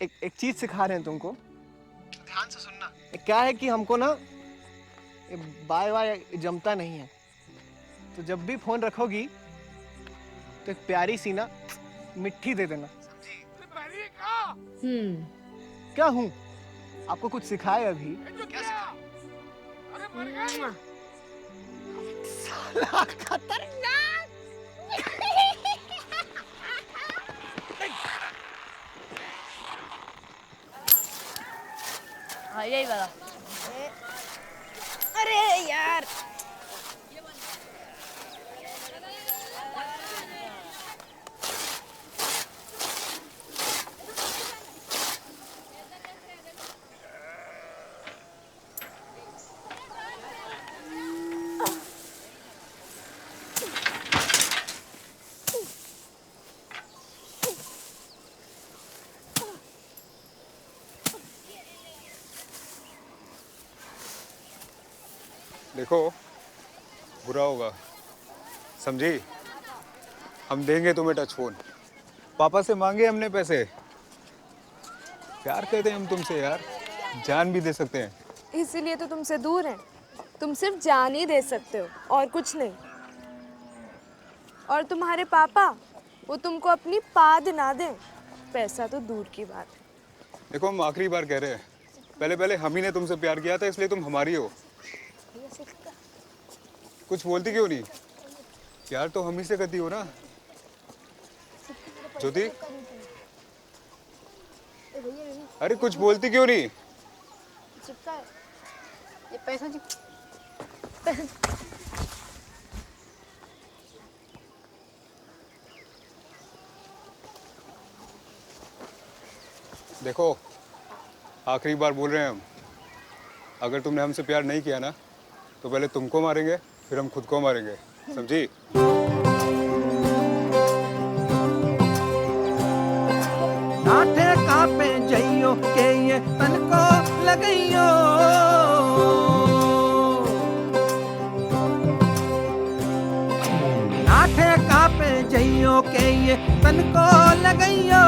एक चीज सिखा रहे हैं तुमको, ध्यान से सुनना। क्या है कि हमको ना बाय बाय जमता नहीं है, तो जब भी फोन रखोगी तो एक प्यारी सी ना मिट्टी दे देना, समझी? क्या हूँ? आपको कुछ सिखाए अभी? क्या सिखाए? अरे मर गए। साला खतरनाक। हाँ यही वाला। अरे यार देखो बुरा होगा, समझी? हम देंगे तुम्हें टच फोन। पापा से मांगे हमने पैसे। प्यार करते हैं हम तुमसे यार, जान भी दे सकते हैं। इसीलिए तो तुमसे दूर हैं। तुम सिर्फ जान ही दे सकते हो और कुछ नहीं। और तुम्हारे पापा, वो तुमको अपनी पाद ना दें, पैसा तो दूर की बात है। देखो हम आखिरी बार कह रहे हैं, पहले हम ही ने तुमसे प्यार किया था, इसलिए तुम हमारी हो। कुछ बोलती क्यों नहीं? प्यार तो हम ही से करती हो ना ज्योति? अरे कुछ बोलती क्यों नहीं? ये पैसा जी देखो आखिरी बार बोल रहे हैं हम, अगर तुमने हमसे प्यार नहीं किया ना तो पहले तुमको मारेंगे, फिर हम खुद को मारेंगे, समझी? नाठे कापे जइयो के ये तन को लगइयो, नाठे कापे जइयो के ये तन को लगइयो,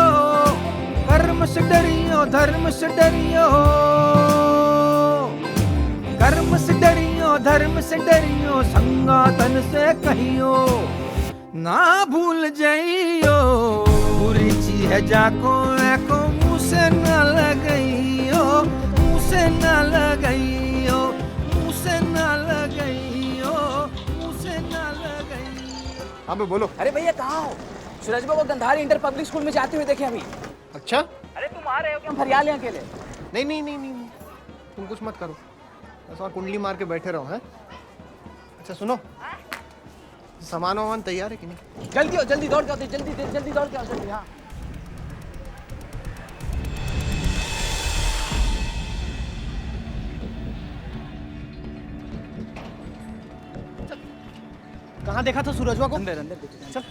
कर्म से डरियो धर्म से डरियो, कर्म से डरियो धर्म से डरियो, संगा तन से कहियो ना भूल जाइयो, बुरी चीज है जाको एको मुँह से न लगइयो, मुँह से न लगइयो, मुँह से न लगइयो, मुँह से न लगइयो। हाँ मैं बोलो। अरे भैया कहाँ हो? सूरज बाबू गंधारी इंटर पब्लिक स्कूल में जाते हुए देखे अभी। अच्छा? अरे तुम आ रहे हो कि हम फरियाल हैं अकेले? नहीं, तुम कुछ मत करो, बस और कुंडली मार के बैठे रहो। हैं? अच्छा सुनो, सामान वामान तैयार है कि नहीं? जल्दी हो, जल्दी दौड़ के आओ, जल्दी दौड़ के आओ, जल्दी। हाँ कहाँ देखा था सूरजवा को? अंदर देखो। चल।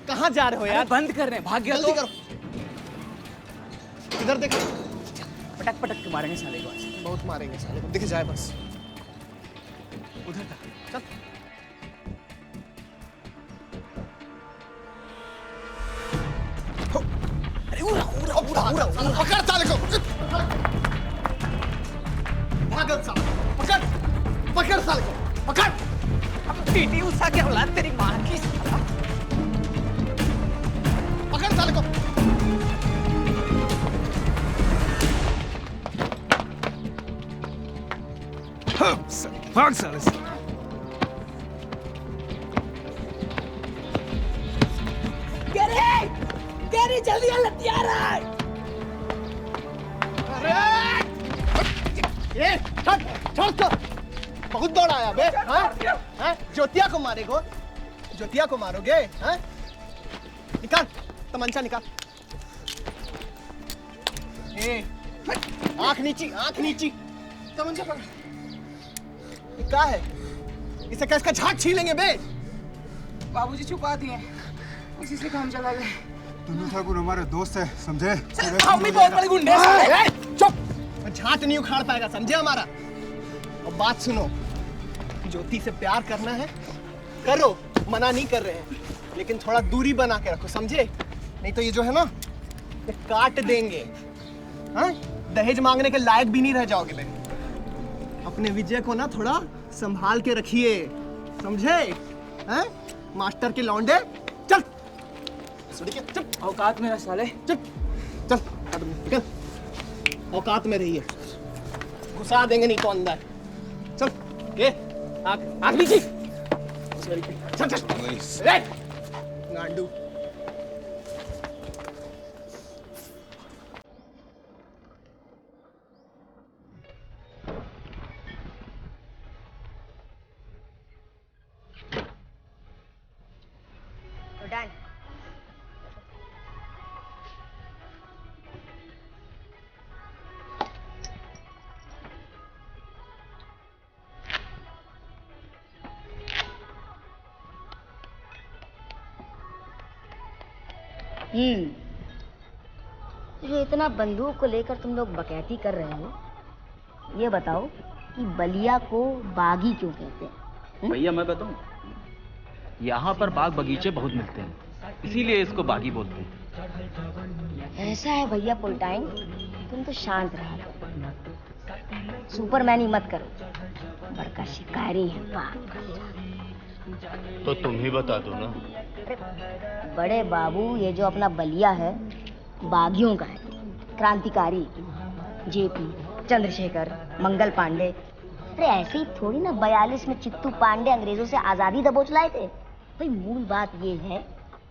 कहाँ जा रहे हो यार? बंद कर रहे हैं, भाग गया तो। जल्दी करो। इधर देखो। पटक के मारेंगे साले को आज। बहुत मारेंगे साले को, दिख जाए बस। उधर था। चल। अरे उड़ा। पकड़ साले को। भागल साले। पकड़ साले को। पकड़। अब पीटी उषा के औलाद तेरी माँ की। पकड़ साले को। भाग साले से। गैरी जल्दी आ, लतिया रहा है। ये छोड़ तो। बहुत दौड़ाया बे। हाँ? ज्योतिया को मारेगो? ज्योतिया को मारोगे? हाँ? निकाल तमंचा निकाल। आंख नीची तमंचा पकड़। ये क्या है? इसे कैसे झाग छीलेंगे बे? बाबूजी छुपा दिए, इसी से काम चला गया। टुन्नू ठाकुर हमारे दोस्त है, समझे? हम भी बहुत बड़े गुंडे हैं। चुप। झाट नहीं उखाड़ पाएगा, समझे हमारा? और बात सुनो, ज्योति से प्यार करना है करो, मना नहीं कर रहे हैं, लेकिन थोड़ा दूरी बना के रखो, समझे? नहीं तो ये जो है ना, ये काट देंगे। हाँ? दहेज मांगने के लायक भी नहीं रह जाओगे बे। अपने विजय को ना थोड़ा संभाल के रखिए, समझे? हैं? मास्टर के लौंडे, चल। चल। औकात में रह साले। चल निकल, औकात में रहिए, घुसा देंगे नहीं तो अंदर। चल ये आग नीचे। चल गांडू। जो इतना बंदूक को लेकर तुम लोग बकैती कर रहे हो, ये बताओ कि बलिया को बागी क्यों कहते हैं? भैया मैं बताऊं, यहाँ पर बाग बगीचे बहुत मिलते हैं, इसीलिए इसको बागी बोलते हैं। ऐसा है भैया फुल टाइम, तुम तो शांत रहा करो, सुपरमैनी मत करो, बड़का शिकारी है बाग। तो तुम ही बता दो ना। बड़े बाबू, ये जो अपना बलिया है बागियों का है, क्रांतिकारी जेपी, चंद्रशेखर, मंगल पांडे। अरे ऐसे ही थोड़ी ना 42 में चित्तू पांडे अंग्रेजों से आजादी दबोच लाए थे। भाई मूल बात ये है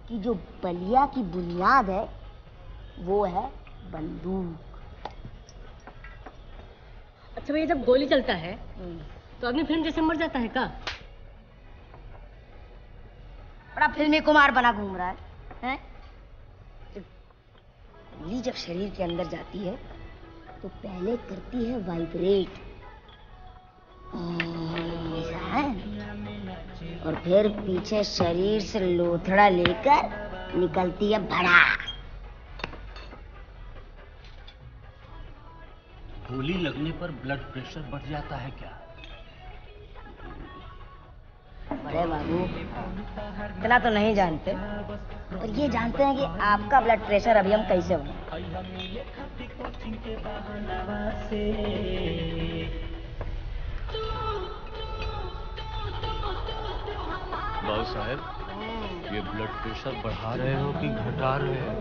कि जो बलिया की बुनियाद है वो है बंदूक। अच्छा भैया, जब गोली चलता है तो आदमी फिल्म जैसे मर जाता है क्या? बड़ा फिल्मी कुमार बना घूम रहा है? गोली जब शरीर के अंदर जाती है तो पहले करती है वाइब्रेट, और फिर पीछे शरीर से लोथड़ा लेकर निकलती है भड़ा। गोली लगने पर ब्लड प्रेशर बढ़ जाता है क्या? बड़े बाबू इतना तो नहीं जानते, पर ये जानते हैं कि आपका ब्लड प्रेशर अभी हम कैसे हो। बाबू साहब, ये ब्लड प्रेशर बढ़ा रहे हो कि घटा रहे हो?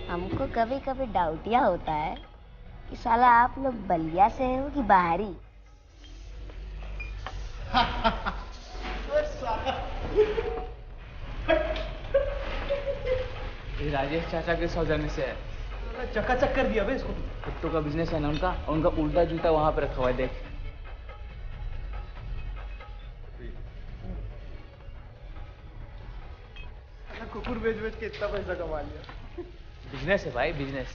हमको कभी कभी डाउटिया होता है कि साला आप लोग बलिया से हो कि बाहरी। ये राजेश चाचा के सौजन्य से है। चकाचक कर दिया बे इसको। कुत्तों का बिजनेस है ना उनका, और उनका उल्टा जूता वहां पे रखा हुआ है, देख। कुकुर बेच बेच के इतना पैसा कमा लिया। बिजनेस है भाई, बिजनेस।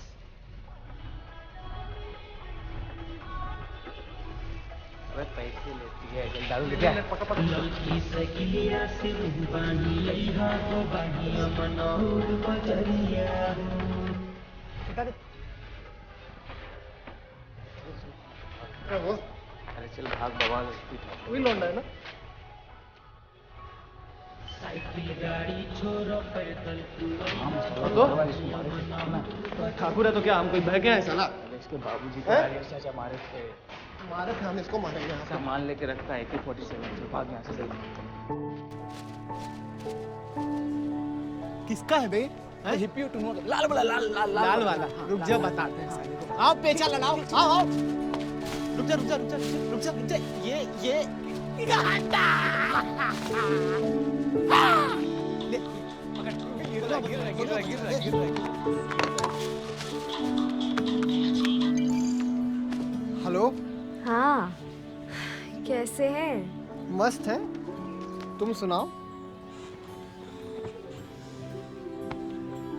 अबे पैसे लेती है, जल्दी दारू लेते हैं। अरे चल भाग बाबा, वही लौंडा है ना? ठाकुर है तो क्या हम कोई बह गया है साला? इसके बाबूजी को राजेश चाचा मारे थे। मारे थे, हम इसको मारेंगे। सामान लेके रखा है AK-47 से, भाग यहाँ से जल्दी। किसका है बे? हिप्पी टुनो लाल वाला, लाल वाला। रुक जा, बताते हैं साले को। आओ पेचा लड़ाओ, आओ आओ। रुक जा। ये गिर रहा। हेलो। हाँ, कैसे हैं? मस्त है, तुम सुनाओ।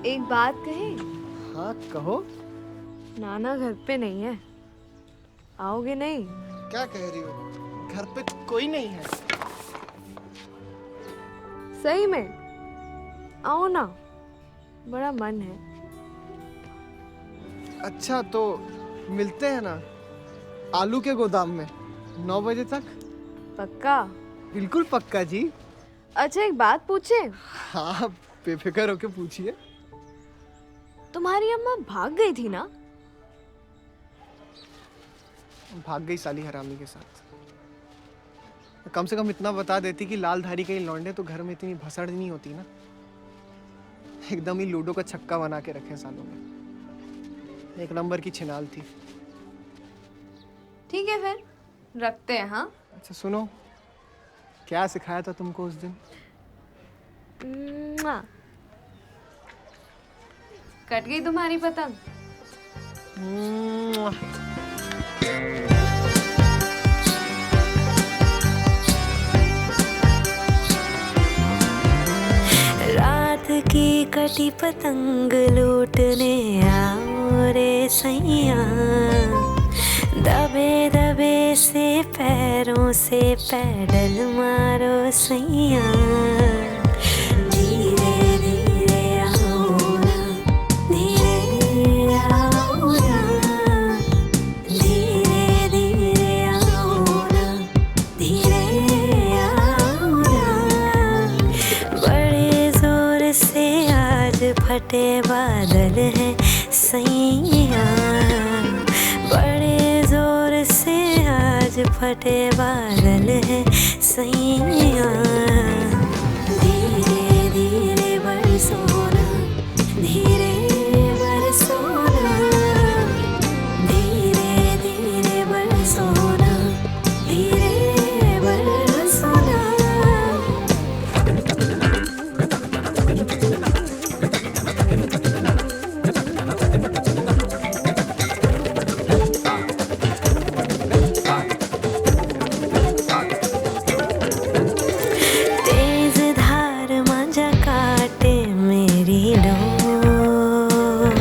एक बात कहे? हाँ कहो। नाना घर पे नहीं है, आओगे नहीं? क्या कह रही हो? घर पे कोई नहीं है? सही में? आओ ना, बड़ा मन है। अच्छा तो मिलते हैं ना, आलू के गोदाम में 9 बजे तक। पक्का? बिल्कुल पक्का जी। अच्छा एक बात पूछे? हाँ बेफिक्र होके पूछिए। तुम्हारी अम्मा भाग गई थी ना? भाग गई साली हरामी के साथ। कम से कम इतना बता देती कि लालधारी के लौंडे तो घर में इतनी भसड़ नहीं होती ना। एकदम ही लूडो का छक्का बना के रखे सालों में। एक नंबर की छिनाल थी। ठीक है फिर रखते हैं। हाँ अच्छा सुनो, क्या सिखाया था तुमको उस दिन? कट गई तुम्हारी पतंग। रात की कटी पतंग लूटने आओ रे सैया, दबे दबे से पैरों से पैडल मारो सैया, धीरे धीरे आओ फटे बादल है सैया, बड़े जोर से आज फटे बादल है सैया। धीरे धीरे बरसोना, धीरे बरसोना, धीरे धीरे बरसोना, धीरे बरसोना। तेज धार मांझा काटे मेरी डोर,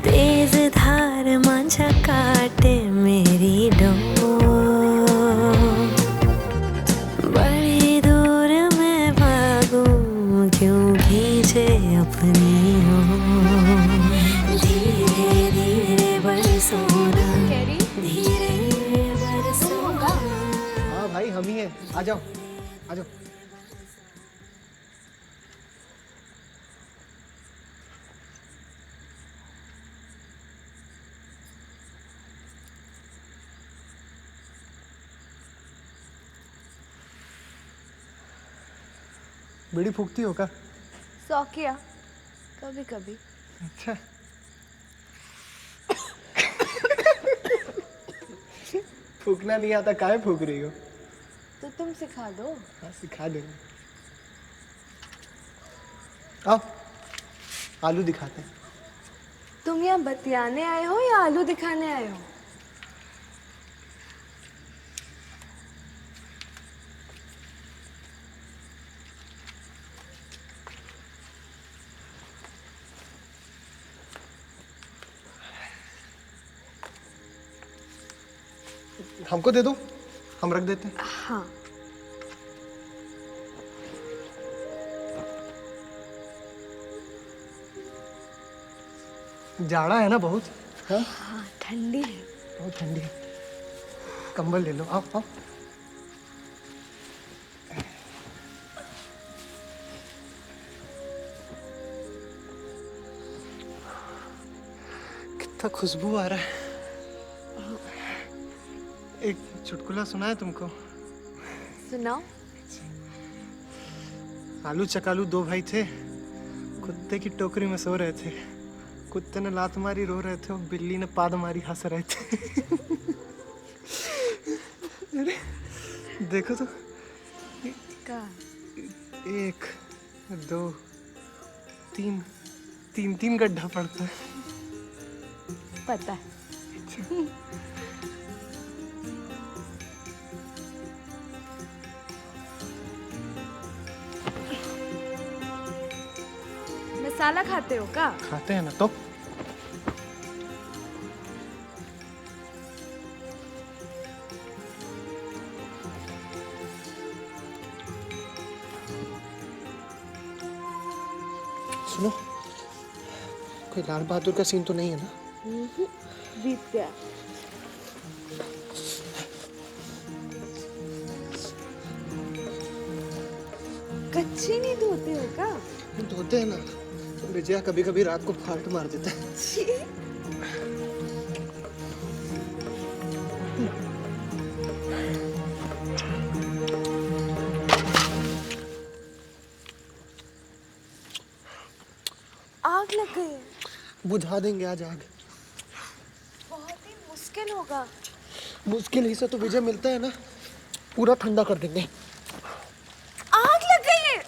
तेज धार मांझा काटे मेरी डोर। बड़ी दूर मैं भागूं क्यों खींचे अपनी ओर। धीरे धीरे बरसोना, धीरे बरसोना। हाँ भाई हम ही हैं, आ जाओ आ जाओ। बीड़ी फूकती हो क्या? शौकिया, कभी कभी। अच्छा फूकना नहीं आता, काहे फूक रही हो? तो तुम सिखा दो। हाँ सिखा देंगे। आओ आलू दिखाते हैं। तुम यहाँ बतियाने आए हो या आलू दिखाने आए हो? हमको दे दो, हम रख देते हैं। हाँ। जाड़ा है ना बहुत? हाँ हाँ ठंडी है। बहुत ठंडी है, कंबल ले लो। आओ आओ। कितना खुशबू आ रहा है। एक चुटकुला सुना है तुमको? सुनाओ। आलू चकालू दो भाई थे, कुत्ते की टोकरी में सो रहे थे। कुत्ते ने लात मारी रो रहे थे और बिल्ली ने पाद मारी हंस रहे थे। अरे देखो तो, का? एक दो तीन, तीन तीन गड्ढा पड़ता है। पता है। मसाला खाते हो का? खाते हैं ना तो। सुनो, कोई लाल बहादुर का सीन तो नहीं है ना? बीत गया। कच्ची नहीं धोते हो का? धोते हैं ना, विजया कभी कभी रात को फाल्ट मार देता है। छी। आग लग गई है। बुझा देंगे आज आग। बहुत ही मुश्किल होगा। मुश्किल ही से तो विजय मिलता है ना, पूरा ठंडा कर देंगे। आग लग गई है।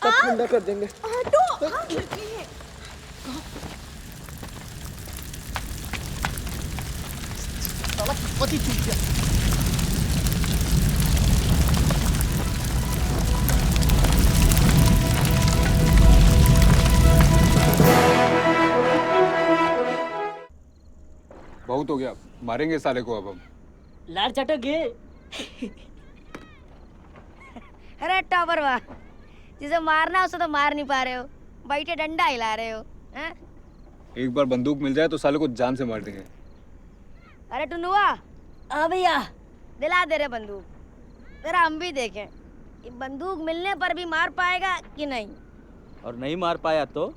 तब ठंडा कर देंगे। हटो, आग लग गई है। साला पति चूक गया। बहुत हो गया, मारेंगे साले को अब हम। लार चटक गए। अरे टावर वाह, जिसे मारना है उसे तो मार नहीं पा रहे हो, बैठे डंडा हिला रहे हो हैं? एक बार बंदूक मिल जाए तो साले को जान से मार देंगे। अरे टुनुआ, हाँ भैया, दिला दे रे बंदूक, जरा हम भी देखें। ये बंदूक मिलने पर भी मार पाएगा कि नहीं? और नहीं मार पाया तो?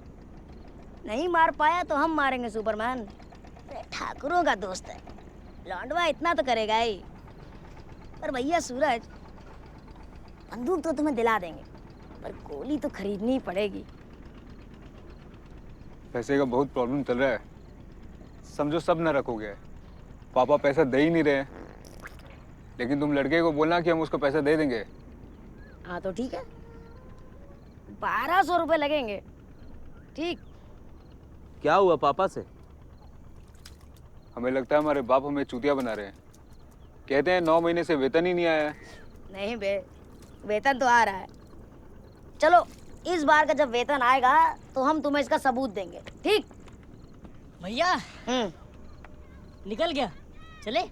नहीं मार पाया तो हम मारेंगे सुपरमैन। अरे ठाकुरों का दोस्त है, लौंडवा इतना तो करेगा ही। पर भैया सूरज, बंदूक तो तुम्हें दिला देंगे, पर गोली तो खरीदनी ही पड़ेगी। पैसे का बहुत प्रॉब्लम चल रहा है, समझो सब न रखोगे। पापा पैसा दे ही नहीं रहे, लेकिन तुम लड़के को बोलना कि हम उसको पैसा दे देंगे। हाँ तो ठीक है, 1200 रुपये लगेंगे। ठीक। क्या हुआ पापा से? हमें लगता है हमारे बाप हमें चूतिया बना रहे हैं। कहते हैं 9 महीने से वेतन ही नहीं आया है। नहीं बे, वेतन तो आ रहा है। चलो इस बार का जब वेतन आएगा तो हम तुम्हें इसका सबूत देंगे। ठीक भैया? निकल गया, चले?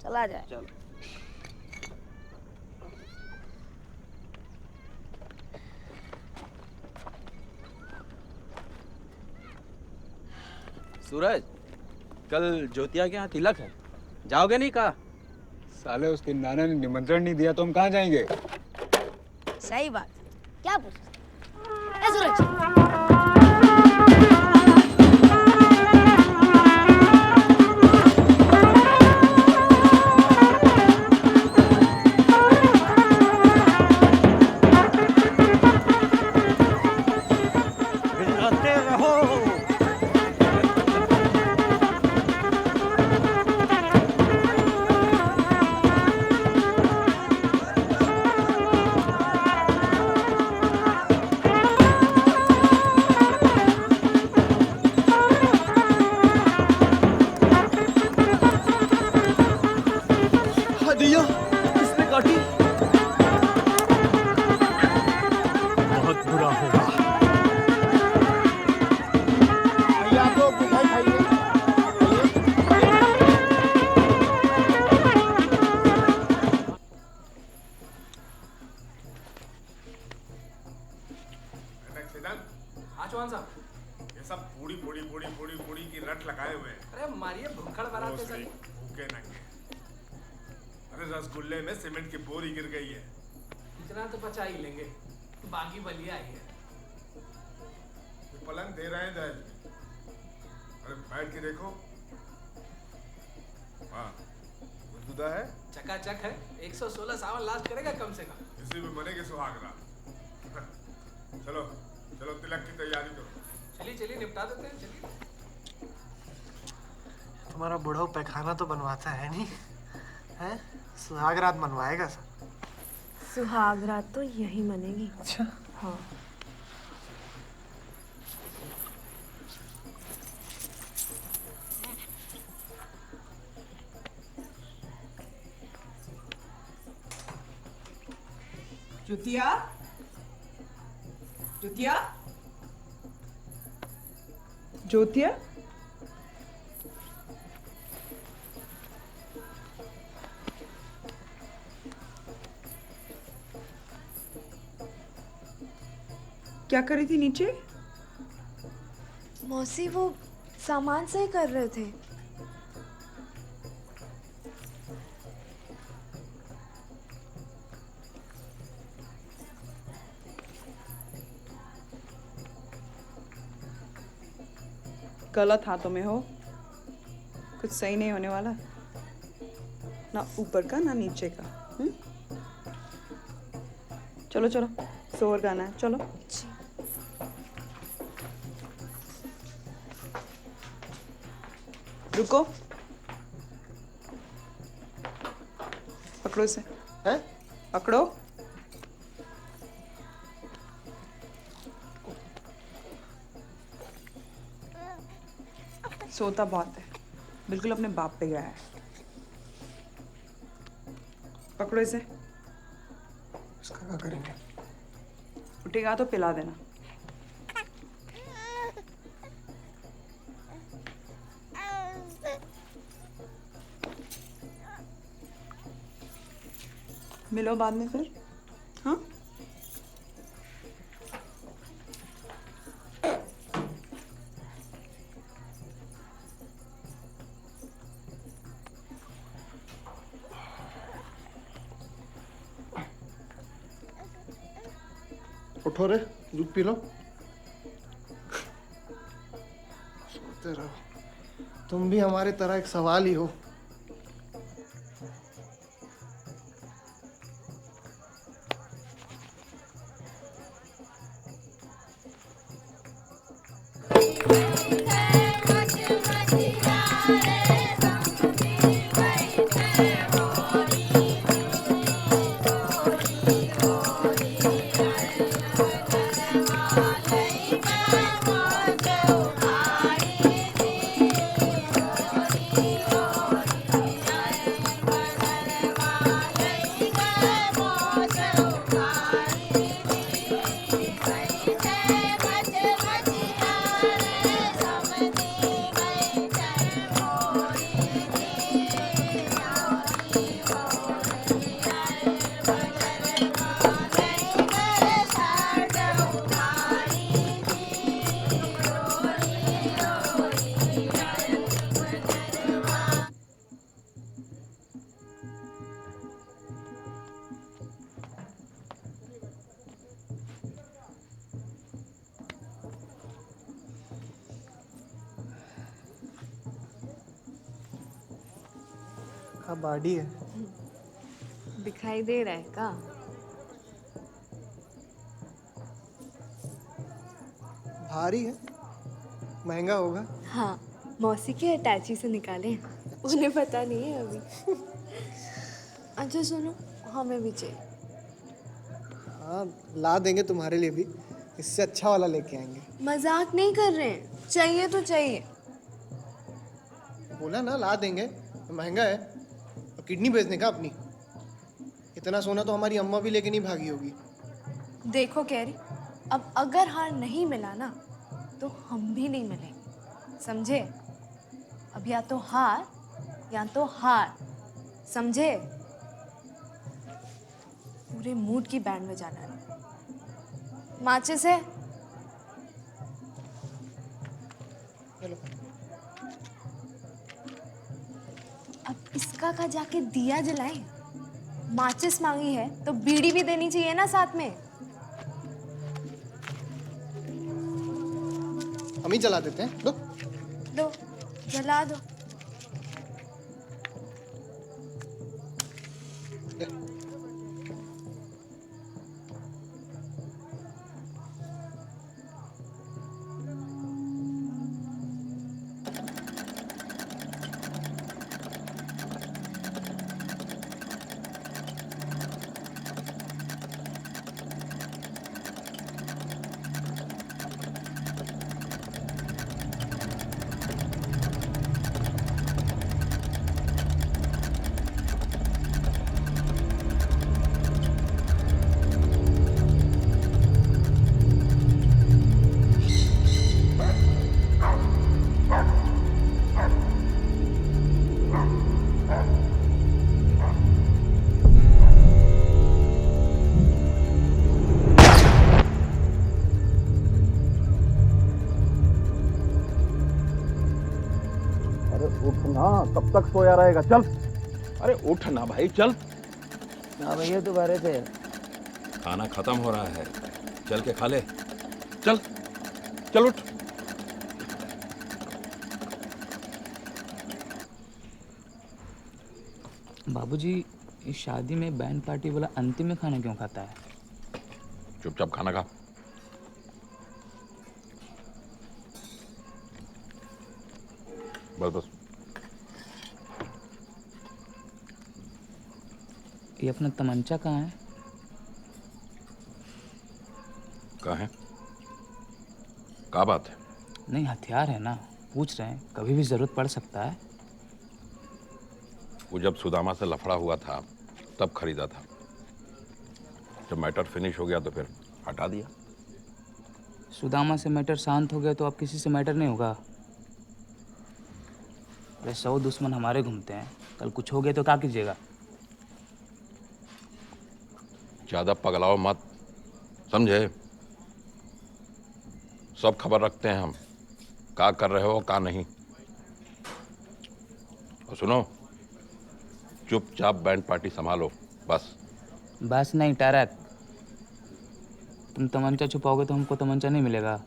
चला जाए। चलो। सूरज, कल ज्योतिया के यहाँ तिलक है, जाओगे नहीं? कहा साले उसके नाना ने निमंत्रण नहीं दिया तो हम कहाँ जाएंगे? सही बात। क्या पूछ? ए सूरज, किसने काटी? बहुत बुरा होगा। भैया आप लोग मिठाई खाइए। हाँ चौहान साहब, ये सब पूड़ी पूड़ी पूड़ी पूड़ी पूड़ी की रट लगाए हुए हैं। अरे मारिए भूखड़ बनाते सर। भूखे नंगे। अरे रसगुल्ले में सीमेंट की बोरी गिर गई है। इतना तो बचा ही लेंगे, बाकी बलिया आई है। ये पलंग दे रहे हैं दहेज में। अरे बैठ के देखो। हाँ, गुदगुदा है, चकाचक है। 116 सावन लास्ट करेगा कम से कम। इसी में बनेगी सुहागरा। चलो चलो, तिलक की तैयारी करो। चलिए चलिए, निपटा देते हैं। चलिए। तुम्हारा बुढ़ऊ पैखाना तो बनवाता है नहीं है? सुहागरात मनवाएगा सब। सुहागरात तो यही मनेगी। अच्छा। हाँ। ज्योतिया, ज्योतिया, ज्योतिया, क्या कर रही थी नीचे? मौसी वो सामान सही कर रहे थे। गलत हाथों में हो, कुछ सही नहीं होने वाला, ना ऊपर का ना नीचे का। चलो चलो, शोर गाना है, चलो। रुको, पकड़ो इसे। हैं? पकड़ो। सोता बहुत है, बिल्कुल अपने बाप पे गया है। पकड़ो इसे। इसका क्या करेंगे? उठेगा तो पिला देना। मिलो बाद में फिर। हाँ, उठो रे, दूध पी लो। सोते रहो, तुम भी हमारे तरह एक सवाल ही हो। का बॉडी है, दिखाई दे रहा है का? भारी है, महंगा होगा। हाँ, मौसी के अटैची से निकाले, उन्हें पता नहीं है अभी। अच्छा सुनो, हमें भी चाहिए। हाँ, ला देंगे तुम्हारे लिए भी, इससे अच्छा वाला लेके आएंगे। मजाक नहीं कर रहे हैं, चाहिए तो चाहिए। बोला ना ला देंगे, महंगा है। और किडनी बेचने का अपनी, इतना सोना तो हमारी अम्मा भी लेके नहीं भागी होगी। देखो कैरी, अब अगर हार नहीं मिला ना तो हम भी नहीं मिलेंगे, समझे? अब या तो हार या तो हार, समझे? पूरे मूड की बैंड में जाना है। माचिस है? चलो। अब इसका का जाके दिया जलाएं। माचिस मांगी है तो बीड़ी भी देनी चाहिए ना साथ में। हम ही जला देते हैं, दो दो, जला दो। कब तक सोया रहेगा? चल, अरे उठ ना भाई, चल। ना भैया दोबारा थे, खाना खत्म हो रहा है, चल के खा ले। चल चल उठ। बाबूजी, इस शादी में बैंड पार्टी वाला अंतिम में खाना क्यों खाता है? चुपचाप खाना खा। बस बस। ये अपना तमंचा कहाँ है? कहाँ है? क्या बात है? नहीं, हथियार है ना, पूछ रहे हैं, कभी भी जरूरत पड़ सकता है। वो जब सुदामा से लफड़ा हुआ था तब खरीदा था, जब मैटर फिनिश हो गया तो फिर हटा दिया। सुदामा से मैटर शांत हो गया तो अब किसी से मैटर नहीं होगा। अरे 100 दुश्मन हमारे घूमते हैं, कल कुछ हो गया तो क्या कीजिएगा? ज्यादा पगलाओ मत, समझे? सब खबर रखते हैं हम, क्या कर रहे हो क्या नहीं। और सुनो, चुपचाप बैंड पार्टी संभालो, बस। बस नहीं, टरक। तुम तमंचा छुपाओगे तो हमको तमंचा नहीं मिलेगा।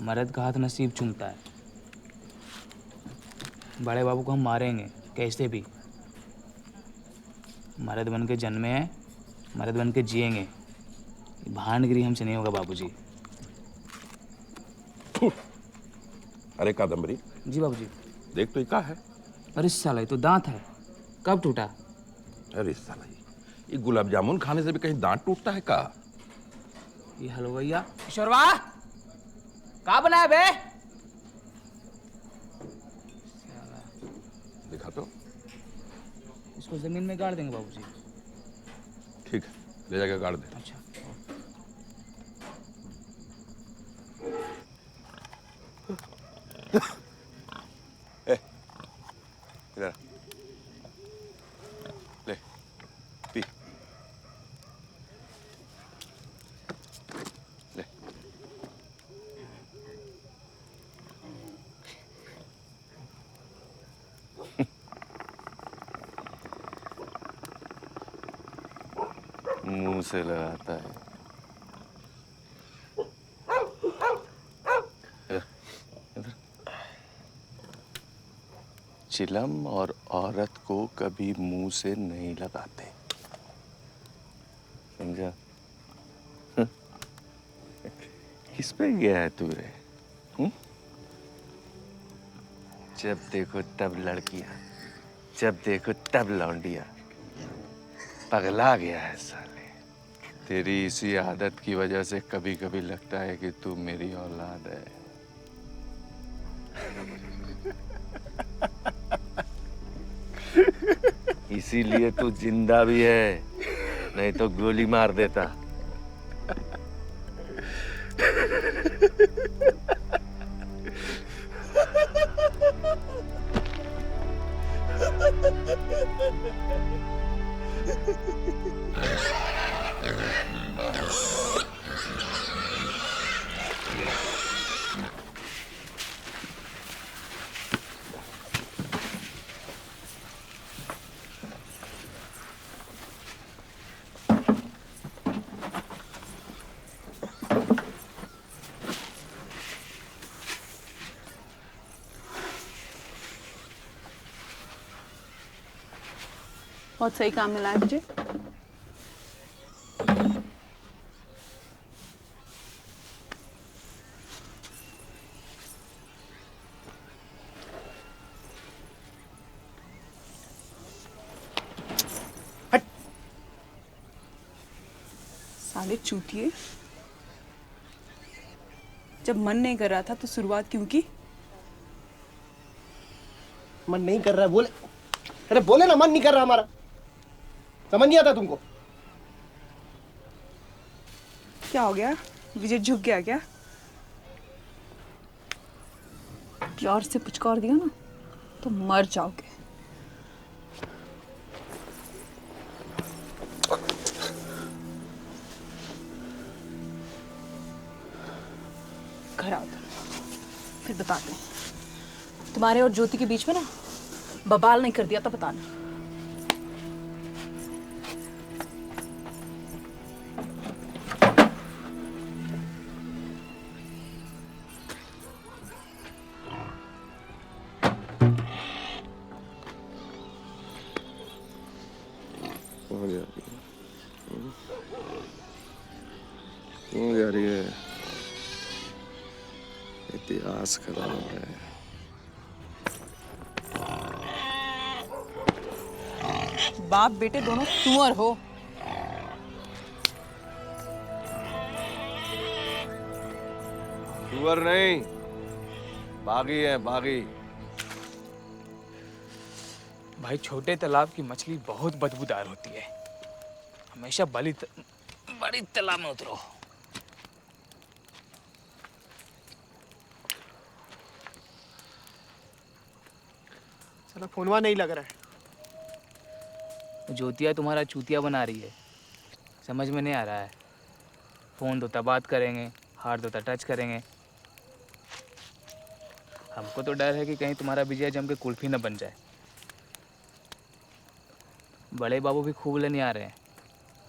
मर्द का हाथ नसीब चूमता है। बड़े बाबू को हम मारेंगे कैसे भी। मर्द बन के जन्मे हैं, मर्द बन के जिएंगे। भांडगिरी हमसे नहीं होगा बाबूजी। अरे कादम्बरी। जी बाबूजी। देख तो ये क्या है? अरे साला ये तो दांत है। कब टूटा? अरे साला ये गुलाब जामुन खाने से भी कहीं दांत टूटता है का? ये हलवैया किशोरवा कहाँ बनाया बे? दिखा तो। इसको जमीन में गाड़ देंगे बाबूजी। ठीक है, ले जाकर गाड़ दे। अच्छा। इधर ले पी ले। मुंह से लगाता है। चिलम और औरत को कभी मुंह से नहीं लगाते, समझा? किस पे गया है तू रे? जब देखो तब लड़कियां, जब देखो तब लौंडिया। पगला गया है साले। तेरी इसी आदत की वजह से कभी कभी लगता है कि तू मेरी औलाद है। इसीलिए तू जिंदा भी है, नहीं तो गोली मार देता। बहुत सही काम मिला है मुझे। साले चूतिए, जब मन नहीं कर रहा था तो शुरुआत क्यों की? मन नहीं कर रहा है बोले। अरे बोले ना, मन नहीं कर रहा हमारा। समझ नहीं आता तुमको? क्या हो गया? विजय झुक गया क्या? प्यार से पुचकार दिया ना तो मर जाओगे। घर आओ फिर बताते हैं। तुम्हारे और ज्योति के बीच में ना बवाल नहीं कर दिया तो बताना। क्यों जा रही है? इतिहास खराब है। बाप बेटे दोनों सुअर हो। सुअर नहीं, बागी है, बागी। भाई छोटे तालाब की मछली बहुत बदबूदार होती है। हमेशा बड़ी तालाब में उतरो। चलो फोनवा नहीं लग रहा है। ज्योतिया तुम्हारा चूतिया बना रही है, समझ में नहीं आ रहा है। फोन धोता बात करेंगे, हाथ धोता टच करेंगे। हमको तो डर है कि कहीं तुम्हारा विजय जम के कुल्फी न बन जाए। बड़े बाबू भी खूब लेने आ रहे हैं,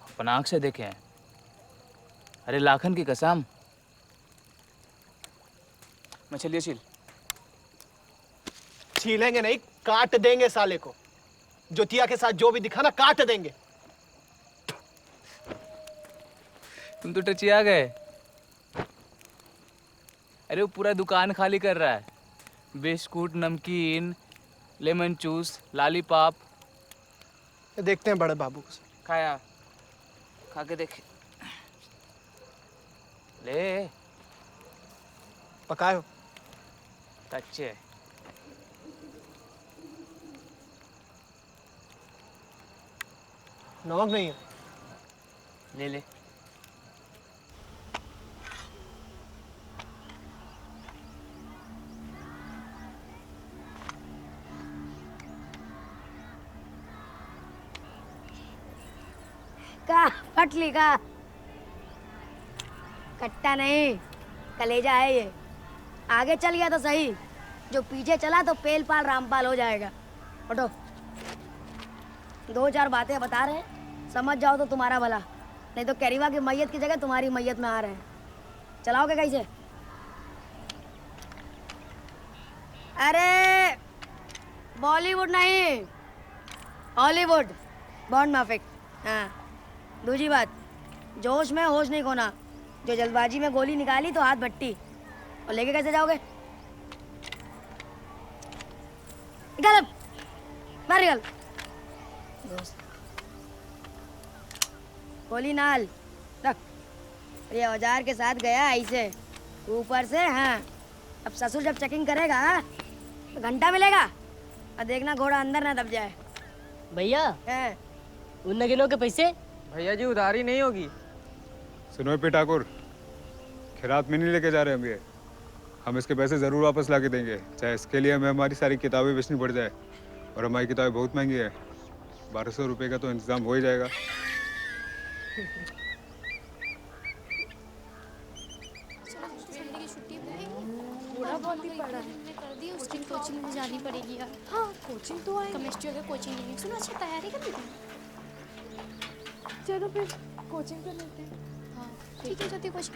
अपन आँख से देखे हैं। अरे लाखन की कसम। मछली छील। छीलेंगे नहीं, काट देंगे साले को। ज्योतिया के साथ जो भी दिखा ना, काट देंगे। तुम तो टचिया गए। अरे वो पूरा दुकान खाली कर रहा है। बिस्कुट, नमकीन, लेमन जूस, लॉलीपॉप। देखते हैं बड़े बाबू को। खाया, खा के देख। ले पकाए हो? कच्चे है। नमक नहीं है। ले ले। का फटली का कट्टा नहीं, कलेजा है ये। आगे चल गया तो सही, जो पीछे चला तो पेल पाल रामपाल हो जाएगा। उठो, 2-4 बातें बता रहे हैं, समझ जाओ तो तुम्हारा भला, नहीं तो कैरीवा की मैयत की जगह तुम्हारी मैयत में आ रहे हैं। चलाओगे कैसे? अरे बॉलीवुड नहीं, हॉलीवुड। बॉन्ड माफिक। हाँ, दूसरी बात, जोश में होश नहीं खोना। जो जल्दबाजी में गोली निकाली तो हाथ भट्टी, और लेके कैसे जाओगे? निकाल अब, मार निकाल। गोली नाल रख। ये औजार के साथ गया ऐसे ऊपर से। हाँ, अब ससुर जब चेकिंग करेगा तो घंटा मिलेगा, और देखना घोड़ा अंदर ना दब जाए। भैया उन नगिनों के पैसे? भैया जी उधारी नहीं होगी। सुनो पे ठाकुर, खैरात में नहीं लेके जा रहे हम ये। हम इसके पैसे ज़रूर वापस ला के देंगे, चाहे इसके लिए हमें हमारी सारी किताबें बेचनी पड़ जाए। और हमारी किताबें बहुत महंगी है, 1200 रुपये का तो इंतज़ाम हो ही जाएगा। थोड़ा बहुत ही पढ़ा है। कर दी उसकी कोचिंग में जानी पड़ेगी यार। हाँ, कोचिंग तो आएगी। केमिस्ट्री अगर कोचिंग नहीं सुनो, अच्छा तैयारी कर लेते हैं। चलो फिर कोचिंग कर लेते हैं। हाँ ठीक है, जाती कोचिंग।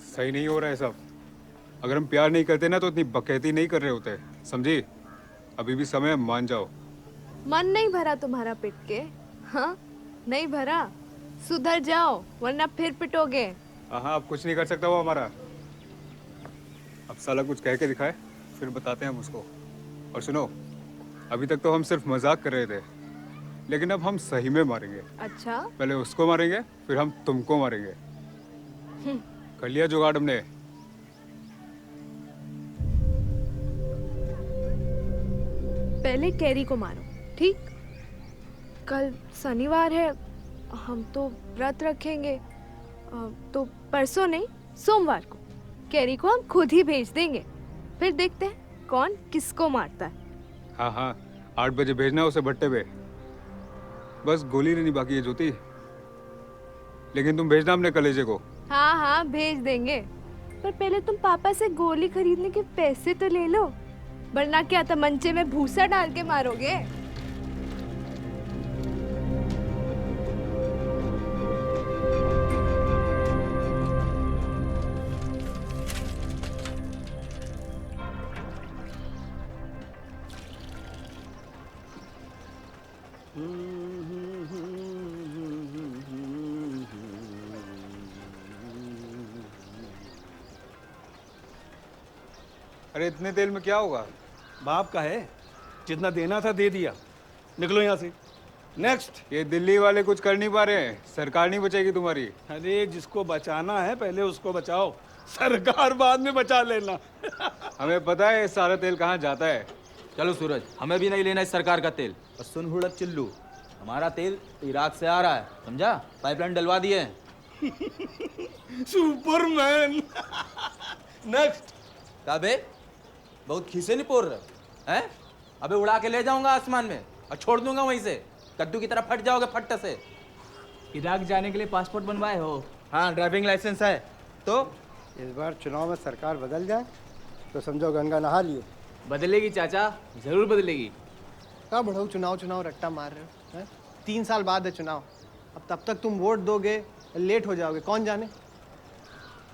सही नहीं हो रहा है सब। अगर हम प्यार नहीं करते ना तो इतनी बकैती नहीं कर रहे होते, समझी? अभी भी समय है, मान जाओ। मन नहीं भरा तुम्हारा पिट के? हाँ, नहीं भरा? सुधर जाओ वरना फिर पिटोगे। हाँ, अब कुछ नहीं कर सकता वो हमारा। अब साला कुछ कह के दिखाए, फिर बताते हैं हम उसको। और सुनो, अभी तक तो हम सिर्फ मजाक कर रहे थे, लेकिन अब हम सही में मारेंगे। अच्छा? पहले उसको मारेंगे, फिर हम तुमको मारेंगे। कर लिया जुगाड़ हमने। पहले कैरी को मारो, ठीक? कल शनिवार है, हम तो व्रत रखेंगे, तो परसों नहीं सोमवार को कैरी को हम खुद ही भेज देंगे। फिर देखते हैं कौन किसको मारता है। हाँ हाँ, 8 बजे भेजना उसे भट्टे पे। बस गोली लेनी बाकी है ज्योति, लेकिन तुम भेजना अपने कलेजे को। हाँ हाँ भेज देंगे, पर पहले तुम पापा से गोली खरीदने के पैसे तो ले लो, वरना क्या तमंचे में भूसा डाल के मारोगे? अरे इतने तेल में क्या होगा? बाप का है, जितना देना था दे दिया। निकलो यहाँ से। नेक्स्ट। ये दिल्ली वाले कुछ कर नहीं पा रहे हैं, सरकार नहीं बचेगी तुम्हारी। अरे जिसको बचाना है पहले उसको बचाओ, सरकार बाद में बचा लेना। हमें पता है सारा तेल कहाँ जाता है। चलो सूरज, हमें भी नहीं लेना इस सरकार का तेल। और सुन हुड़क चिल्लू, हमारा तेल इराक से आ रहा है, समझा? पाइपलाइन डलवा दिए हैं। सुपरमैन। नेक्स्ट। काबे बहुत खीसे नहीं पोर रहे हैं? अबे उड़ा के ले जाऊंगा आसमान में और छोड़ दूंगा वहीं से, कद्दू की तरह फट जाओगे फट से। इराक जाने के लिए पासपोर्ट बनवाए हो? हाँ, ड्राइविंग लाइसेंस है। तो इस बार चुनाव में सरकार बदल जाए तो समझो गंगा नहा लिए। बदलेगी चाचा, जरूर बदलेगी। कहाँ बढ़ो, चुनाव रट्टा मार रहे हो। हैं? 3 साल बाद है चुनाव, अब तब तक तुम वोट दोगे, लेट हो जाओगे, कौन जाने।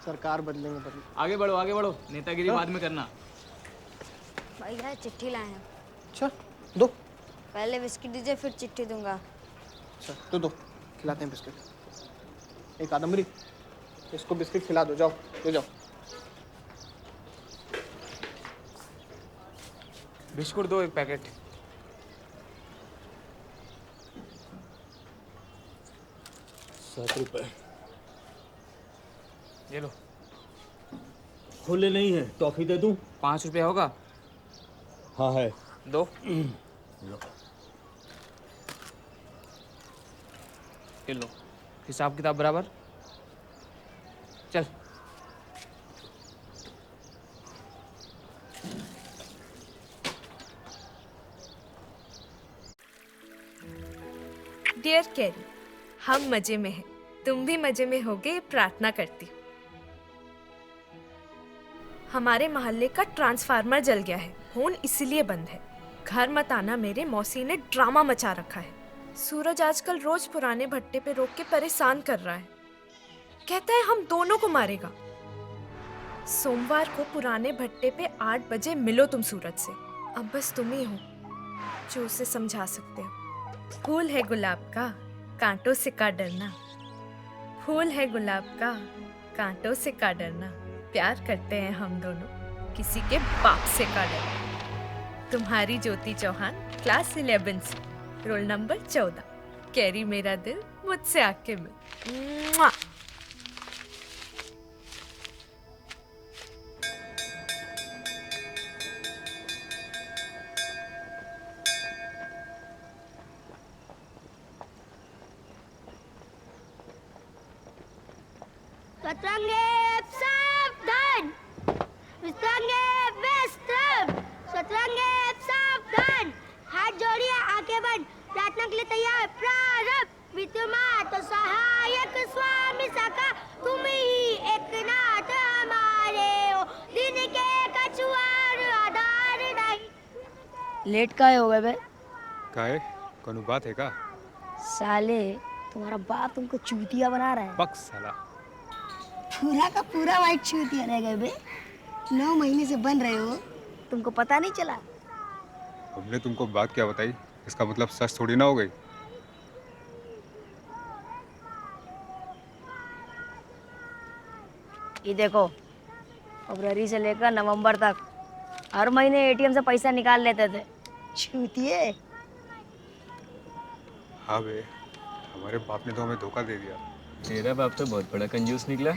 सरकार बदलेंगे बदले। आगे बढ़ो, नेतागिरी बाद में करना। भैया चिट्ठी लाए हैं। अच्छा दो। पहले बिस्किट दीजिए फिर चिट्ठी दूंगा। अच्छा तो दो, खिलाते हैं बिस्किट। एक कादम्बरी, इसको बिस्किट खिला दो, जाओ ले जाओ। बिस्कुट दो 1 पैकेट। ₹7 ये लो। खुले नहीं है, टॉफी दे दूं? ₹5 होगा? हाँ है। दो। ये लो, हिसाब किताब बराबर। चल। डियर कैरी, हम मजे में हैं, तुम भी मजे में होगे ये प्रार्थना करती हूँ। हमारे मोहल्ले का ट्रांसफार्मर जल गया है, फोन इसलिए बंद है। घर मत आना मेरे मौसी ने ड्रामा मचा रखा है। सूरज आजकल रोज पुराने भट्टे पे रोक के परेशान कर रहा है, कहता है हम दोनों को मारेगा। सोमवार को पुराने भट्टे पे 8 बजे मिलो तुम सूरज से। अब बस तुम ही हो जो उसे समझा सकते हो। फूल है गुलाब का, कांटों से का डरना। फूल है गुलाब का, कांटों से का डरना। प्यार करते हैं हम दोनों, किसी के बाप से का डरना। तुम्हारी ज्योति चौहान, क्लास 11 से, रोल नंबर 14। कैरी मेरा दिल, मुझसे आके मिल। मुआ! शतरंगे सावधान, विश्रांगे वेस्टर्न। शतरंगे सावधान, हाथ जोड़िए, आंखें बंद, प्रार्थना के लिए तैयार। प्रारंभ। विद्यमान सहायक स्वामी सखा, तुम ही एक नाथ हमारे हो, दिन के कछुआर आधार नहीं। लेट काहे हो गए बे? काहे? कोनो बात है का? साले तुम्हारा बाप तुमको चूतिया बना रहा है। बक साला। पूरा का पूरा वाइट चूतिया रह गए बे। 9 महीने से बन रहे हो, तुमको पता नहीं चला? हमने तुमको बात क्या बताई, इसका मतलब सच थोड़ी ना हो गई। ये देखो, फरवरी से लेकर नवंबर तक हर महीने एटीएम से पैसा निकाल लेते थे, चूतिए। हाँ बे, हमारे बाप ने तो हमें धोखा दे दिया। तेरा बाप तो बहुत बड़ा कंजूस निकला।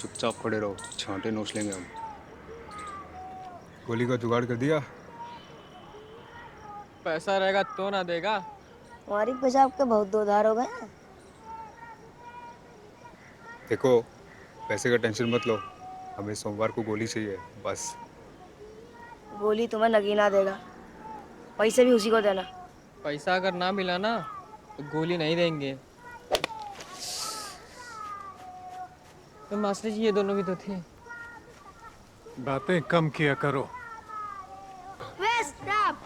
चुपचाप खड़े रहो, छांटे नोच लेंगे हम। गोली का जुगाड़ कर दिया? पैसा रहेगा तो ना देगा। हमारी पेशाब के बहुत दो धार हो गए हैं। देखो, पैसे का टेंशन मत लो, हमें सोमवार को गोली चाहिए बस। गोली तुम्हें नगीना देगा, पैसे भी उसी को देना। पैसा अगर ना मिला ना तो गोली नहीं देंगे। तो मास्टर जी ये दोनों भी तो थे। बातें कम किया करो। स्टॉप।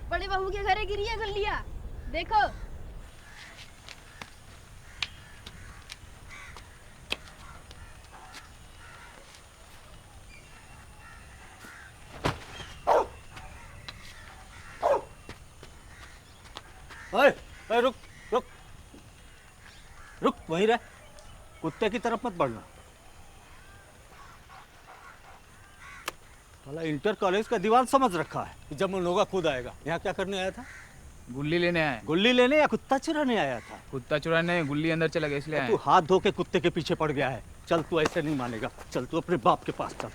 बड़े बहू के घरे गिरी है गलिया, देखो। ओए, रुक रुक रुक, वहीं रह, कुत्ते की तरफ मत बढ़ना। वाला इंटर कॉलेज का दीवान समझ रखा है कि जब मनोगा खुद आएगा। यहाँ क्या करने आया था? गुल्ली लेने आए। गुल्ली लेने या कुत्ता चुराने आया था? कुत्ता चुराने, गुल्ली अंदर चला गया इसलिए आए। तू हाथ धो के कुत्ते के पीछे पड़ गया है। चल, तू ऐसे नहीं मानेगा। चल तू अपने बाप के पास चल।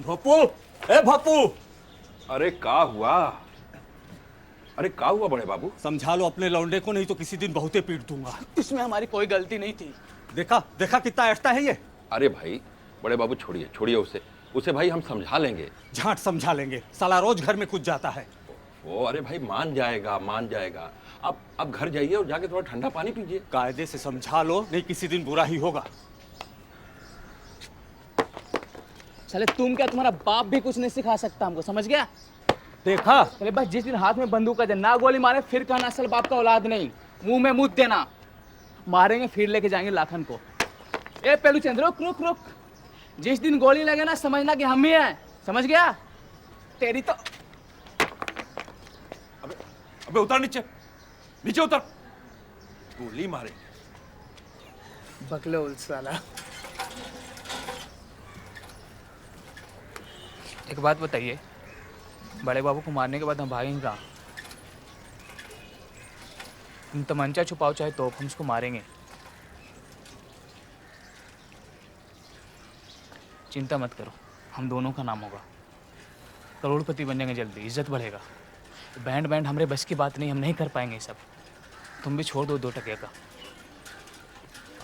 भप्पू, ए भप्पू। अरे का हुआ? अरे का हुआ बड़े बाबू? समझा लो अपने लौंडे को, नहीं तो किसी दिन बहुते पीट दूंगा। इसमें हमारी कोई गलती नहीं थी। देखा देखा कितना ऐठता है ये। अरे भाई बड़े बाबू छोड़िए छोड़िए उसे भाई हम समझा लेंगे। झाट समझा लेंगे, साला रोज घर में कुछ जाता है। वो अरे भाई मान जाएगा। अब घर जाइए और जाके थोड़ा ठंडा पानी पीजिए। कायदे से समझा लो, नहीं किसी दिन बुरा ही होगा। चले तुम क्या, तुम्हारा बाप भी कुछ नहीं सिखा सकता हमको, समझ गया? देखा चले बस जिस दिन हाथ में बंदूक आ जाए ना गोली मारे फिर कहना असल बाप का औलाद नहीं, मुंह में मुद्द देना। मारेंगे फिर लेके जाएंगे लाखन को। ए पेलू चंद्र रुक, जिस दिन गोली लगे ना समझना कि हम ही हैं, समझ गया? तेरी तो अबे उतर नीचे उतर, गोली मारे बकलो साला। एक बात बताइए, बड़े बाबू को मारने के बाद हम भागेंगे कहाँ? तुम तमंचा छुपाओ चाहे तोप, हम उसको मारेंगे। चिंता मत करो, हम दोनों का नाम होगा, करोड़पति बन जाएंगे जल्दी, इज्जत बढ़ेगा। बैंड हमारे बस की बात नहीं, हम नहीं कर पाएंगे सब। तुम भी छोड़ दो 2 टके का।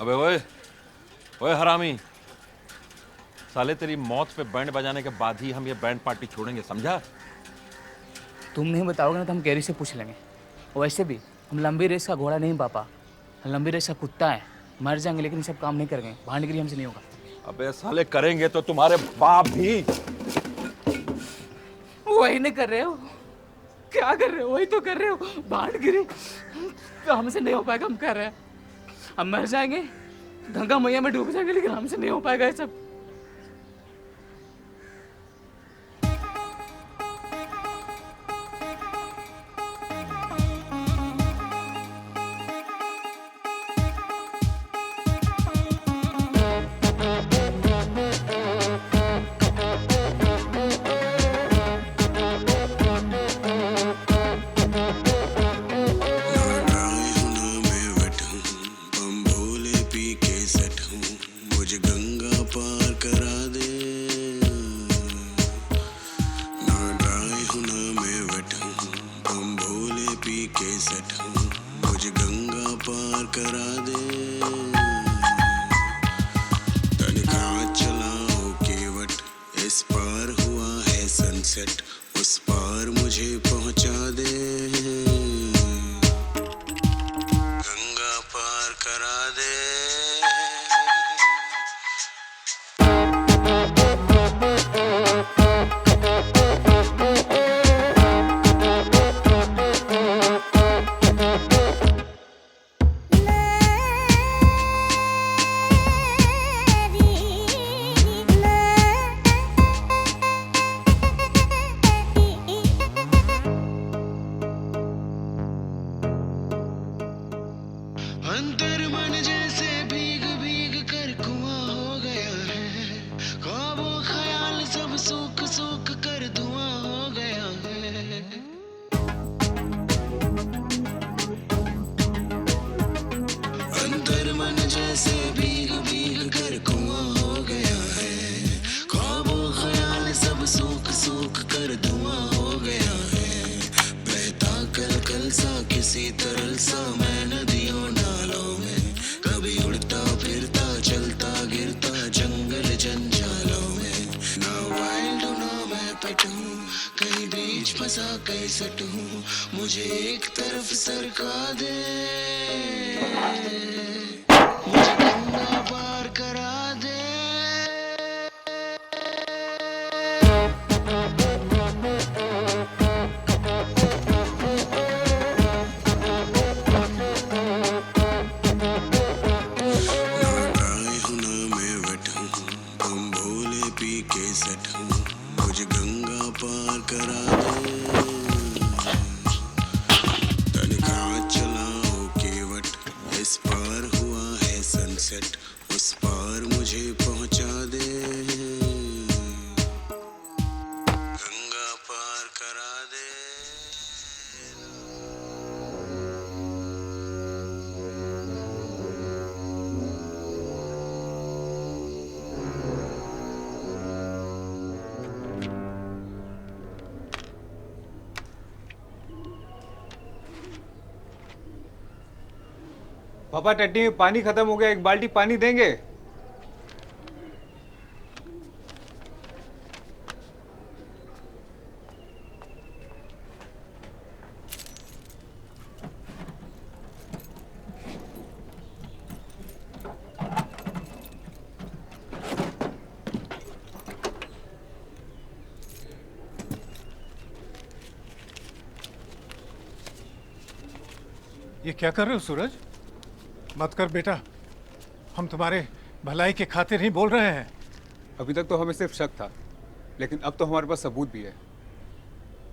अबे ओए हरामी, साले तेरी मौत पे बैंड बजाने के बाद ही हम ये बैंड पार्टी छोड़ेंगे, समझा? तुम नहीं बताओगे ना तो हम कैरी से पूछ लेंगे। वैसे भी हम लंबी रेस का घोड़ा नहीं पापा, हम लंबी रेस का कुत्ता है। मर जाएंगे लेकिन सब काम नहीं करेंगे, भांडगिरी हमसे नहीं होगा। अबे साले करेंगे तो तुम्हारे बाप भी। वही नहीं कर रहे हो, क्या कर रहे हो? वही तो कर रहे हो, भांडगिरी। तो हमसे नहीं हो पाएगा, हम कर रहे हैं। हम मर जाएंगे, गंगा मैया में डूब जाएंगे, लेकिन हमसे नहीं हो पाएगा ये सब। उस पार मुझे पहुंचा दे, गंगा पार करा दे। अंतर मन जैसे भीग भीग कर कुआं हो गया है, ख्वाबों ख्याल सब सूख सूख कर धुआं हो गया है। अंतर मन जैसे भीग भीग कर कुआं हो गया है, ख्वाबों ख्याल सब सूख सूख कर धुआं हो गया है। बहता कल कल सा किसी तरल सा मैं नदियों नालों में, कभी उड़ता फिरता चलता गिरता जंगल जंजालों में। ना वाइल्ड ना मैं पेट हूँ, कहीं बीच फंसा कहीं सट हूँ, मुझे एक तरफ सरका दे, मुझे गंगा पार करा दे। मुझे गंगा पार करा दे, तनिका चलाओ केवट, इस पार हुआ है सनसेट, उस पार मुझे पहुंचा दे, गंगा पार करा दे। पापा टट्टी में पानी खत्म हो गया, एक बाल्टी पानी देंगे? ये क्या कर रहे हो सूरज? मत कर बेटा, हम तुम्हारे भलाई के खातिर ही बोल रहे हैं। अभी तक तो हमें सिर्फ शक था, लेकिन अब तो हमारे पास सबूत भी है।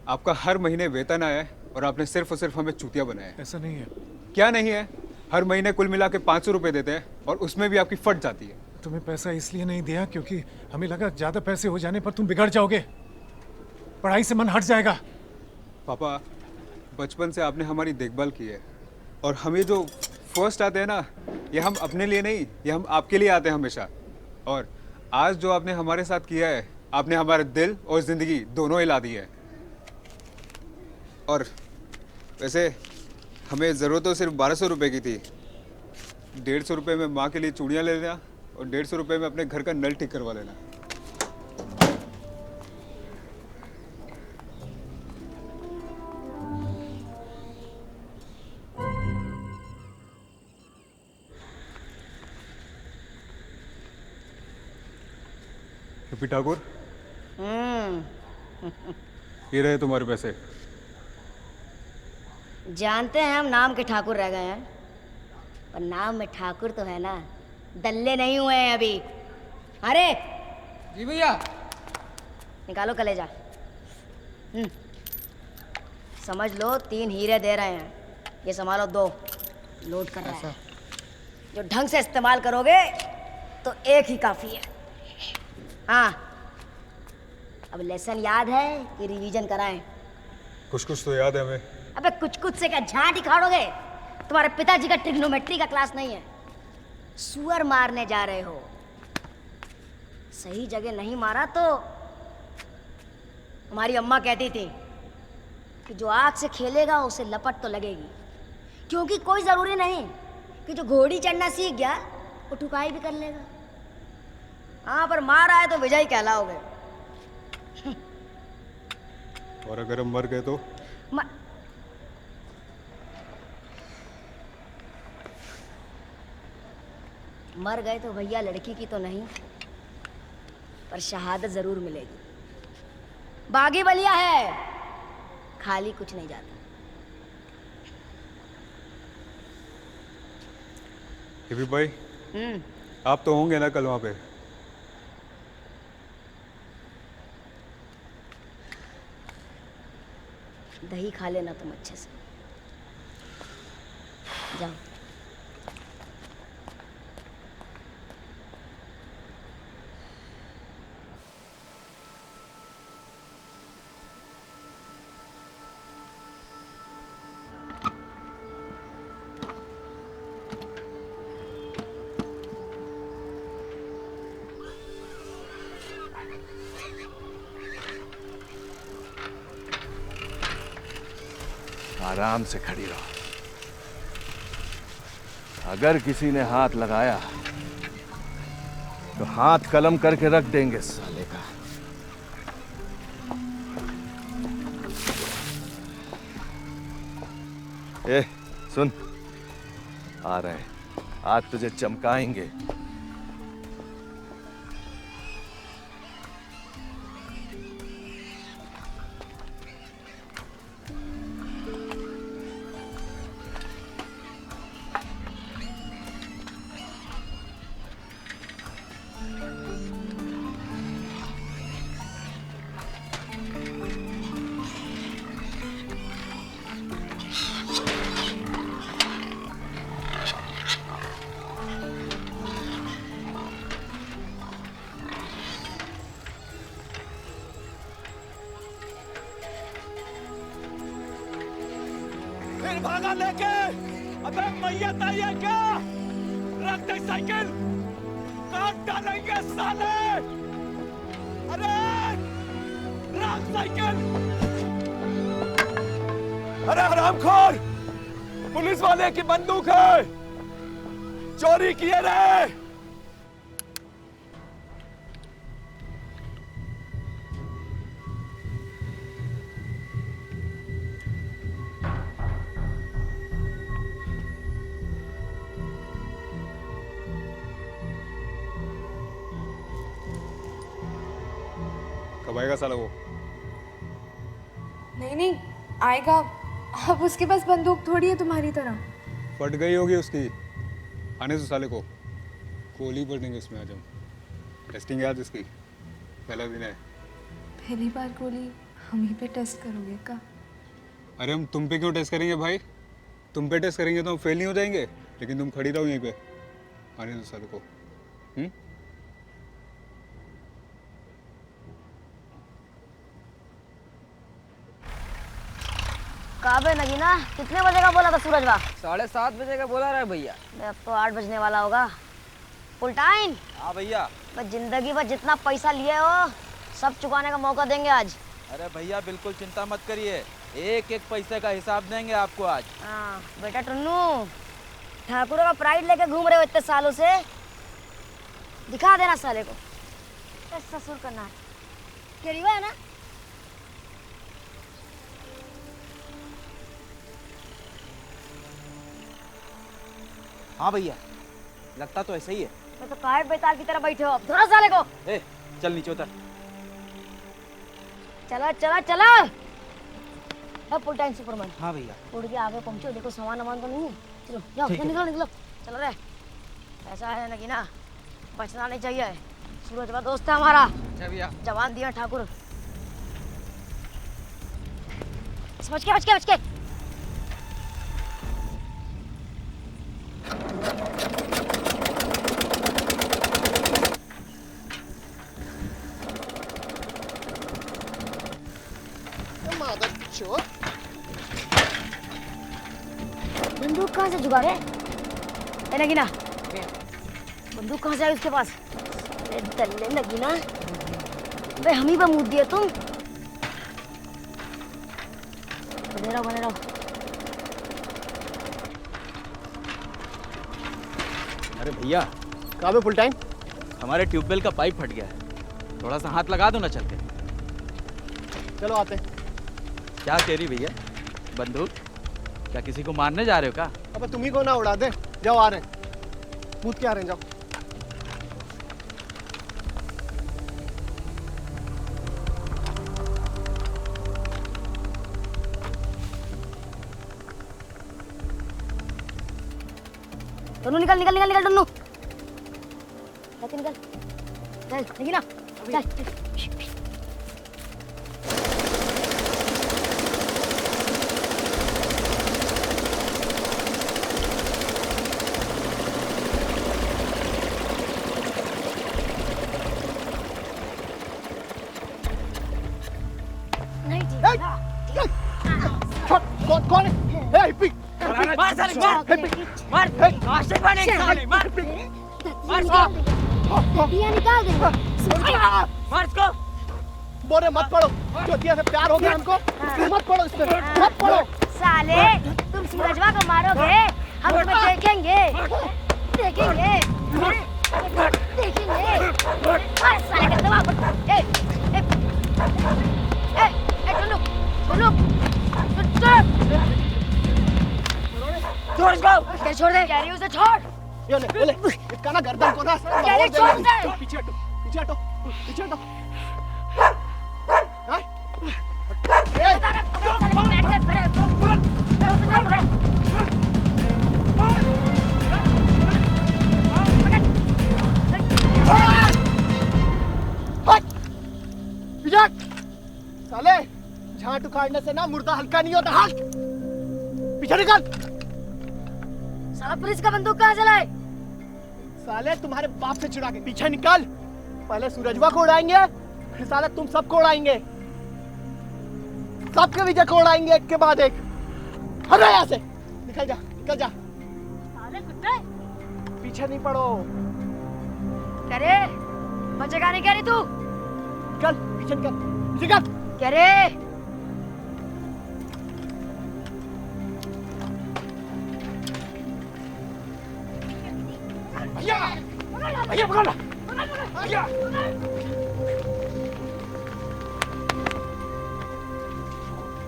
आपका हर महीने वेतन आया है और आपने सिर्फ और सिर्फ हमें चूतिया बनाया है। ऐसा नहीं है। क्या नहीं है? हर महीने कुल मिला के 500 रुपये देते हैं और उसमें भी आपकी फट जाती है। तुम्हें पैसा इसलिए नहीं दिया क्योंकि हमें लगा ज्यादा पैसे हो जाने पर तुम बिगड़ जाओगे, पढ़ाई से मन हट जाएगा। पापा, बचपन से आपने हमारी देखभाल की है और हमें जो फर्स्ट आते हैं ना, ये हम अपने लिए नहीं, ये हम आपके लिए आते हैं हमेशा। और आज जो आपने हमारे साथ किया है, आपने हमारे दिल और ज़िंदगी दोनों हिला दी है। और वैसे हमें ज़रूरत तो सिर्फ 1200 रुपये की थी। 150 रुपये में माँ के लिए चूड़ियाँ ले लेना और 150 रुपये में अपने घर का नल ठीक करवा लेना। पी ठाकुर, ये रहे तुम्हारे पैसे। जानते हैं हम नाम के ठाकुर रह गए हैं, पर नाम में ठाकुर तो है ना, दल्ले नहीं हुए हैं अभी। अरे जी भैया। निकालो कलेजा। समझ लो 3 हीरे दे रहे हैं, ये संभालो 2 लोड कर रहा है। जो ढंग से इस्तेमाल करोगे तो 1 ही काफी है। हाँ, अब लेसन याद है कि रिवीजन कराएं? कुछ तो याद है हमें। अबे कुछ से क्या झांट दिखाड़ोगे? तुम्हारे पिताजी का ट्रिग्नोमेट्री का क्लास नहीं है। सुअर मारने जा रहे हो, सही जगह नहीं मारा तो हमारी अम्मा कहती थी कि जो आग से खेलेगा उसे लपट तो लगेगी, क्योंकि कोई जरूरी नहीं कि जो घोड़ी चढ़ना सीख गया वो ठुकाई भी कर लेगा। हाँ, पर मार आए तो विजयी कहलाओगे। और अगर हम मर गए तो? मर गए तो भैया लड़की की तो नहीं, पर शहादत जरूर मिलेगी। बागी बलिया है, खाली कुछ नहीं जाता। हिबी भाई, आप तो होंगे ना कल वहां पे? दही खा लेना तुम अच्छे से। जाओ। आराम से खड़ी रहो। अगर किसी ने हाथ लगाया तो हाथ कलम करके रख देंगे साले का। ए, सुन, आ रहे हैं, आज तुझे चमकाएंगे। फिर भागा लेके। अबे मैयत आई है क्या? रख दे साइकिल, काट डालेंगे साले। अरे रख साइकिल। अरे हरामखोर, पुलिस वाले की बंदूक है, चोरी किए रे। कब आएगा साला वो? नहीं नहीं आएगा। अब उसके पास बंदूक थोड़ी है तुम्हारी तरह। फट गई होगी उसकी। आने दो साले को, गोली भर देंगे उसमें। आज हम टेस्टिंग है आज इसकी, पहला दिन है। पहली बार गोली हम ही पे टेस्ट करोगे का? अरे हम तुम पे क्यों टेस्ट करेंगे भाई? तुम पे टेस्ट करेंगे तो हम फेल नहीं हो जाएंगे? लेकिन तुम खड़ी रहो यहीं पे। आने दो साले को। काबे नगीना, कितने बजे का बोला था सूरजवा? 7:30 बजे का बोला रहा है भैया। अब तो 8 बजने वाला होगा। Full time? हाँ भैया। बस जिंदगी भर जितना पैसा लिए हो सब चुकाने का मौका देंगे आज। अरे भैया बिल्कुल चिंता मत करिए, एक एक पैसे का हिसाब देंगे आपको आज। हाँ बेटा टुन्नू, ठाकुरों का प्राइड लेके घूम रहे हो इतने सालों से, दिखा देना साले को। ससुर करना है केरीवा है ना? हाँ भैया, लगता तो ऐसा ही है। मैं तो काहे बेताल की तरह बैठे हो, अब धरो साले को। ए, चल नीचे उतर। चलो चलो चलो। अब फुल टाइम सुपरमैन। हाँ भैया। उड़ के आगे पहुंचो, देखो सामान वामान तो नहीं है। चलो जाओ, निकलो निकलो। चलो रे, ऐसा है ना कि ना बचना नहीं चाहिए। सूरजवा दोस्त है हमारा। अच्छा भैया। जवान दिया ठाकुर। बच के बच के बच के। बंदूक कहाँ से जुगाड़ है? नगीना, बंदूक कहाँ से आई उसके पास? अरे दल्ले नगीना, बे हम ही पे मूद दिए तुम। बने रहो बने रहो। अरे भैया। कहाँ पे फुल टाइम? हमारे ट्यूबवेल का पाइप फट गया है, थोड़ा सा हाथ लगा दो ना चल के। चलो आते। क्या कह रही भैया? बंदूक? क्या किसी को मारने जा रहे हो क्या? अब तुम ही को ना उड़ा दे। जाओ, आ रहे हैं, कूद के आ रहे हैं, जाओ। टुन्नू निकल निकल निकल निकल टुन्नू। निकल निकल। चल नगीना, चल। कौन है? हिप्पी, मार साले मार, आशिक बने साले, मार दिया निकाल दे। मार इसको। बोले मत पढ़ो, ज्योतिया से प्यार हो गया हमको, मत पढ़ो इसमें, मत पढ़ो। साले तुम सूरजवा को मारोगे, हम तुम्हें देखेंगे देखेंगे देखेंगे। मार साले का दिमाग। ए ए ए ए टुन्नू टुन्नू छोड़ इसको। क्या छोड़ दे? कह रही हूँ उसे छोड़। ये ले इसका ना गर्दन को ना कह रही छोड़ दे। पीछे हटो, पीछे हटो, पीछे हटो। साले झाट उखाड़ने से ना मुर्दा हल्का नहीं होता। हाथ पीछे निकल। साला पुलिस का बंदूक कहाँ चलाए? साले तुम्हारे बाप से चुरा के। पीछे निकल। पहले सूरजवा को उड़ाएंगे, फिर साले तुम सबको उड़ाएंगे, सबके विजय को उड़ाएंगे एक के बाद एक। हट जा यहाँ से, निकल जा निकल जा। साले कुत्ते पीछे नहीं पड़ो। करे बचेगा नहीं कह रही तू? निकल पीछे निकल, निकल। करे भैया पकड़ ला। भैया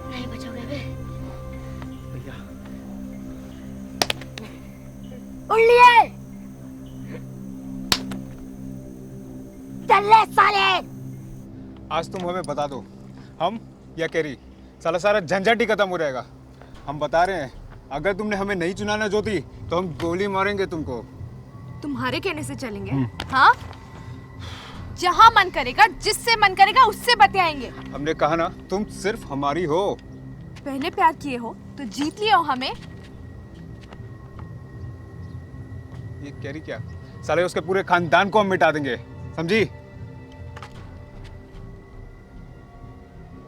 नहीं बचोगे बे। उड़ लिए। चल ले साले। आज तुम हमें बता दो, हम या कैरी, साला सारा झंझट ही खत्म हो जाएगा। हम बता रहे हैं, अगर तुमने हमें नहीं चुनाना ज्योति तो हम गोली मारेंगे तुमको। तुम्हारे कहने से चलेंगे? हाँ, जहाँ मन करेगा, जिससे मन करेगा उससे बतियाएंगे। हमने कहा ना, तुम सिर्फ हमारी हो। पहले प्यार किए हो तो जीत लिए हो हमें। ये कैरी क्या, साले उसके पूरे खानदान को हम मिटा देंगे, समझी?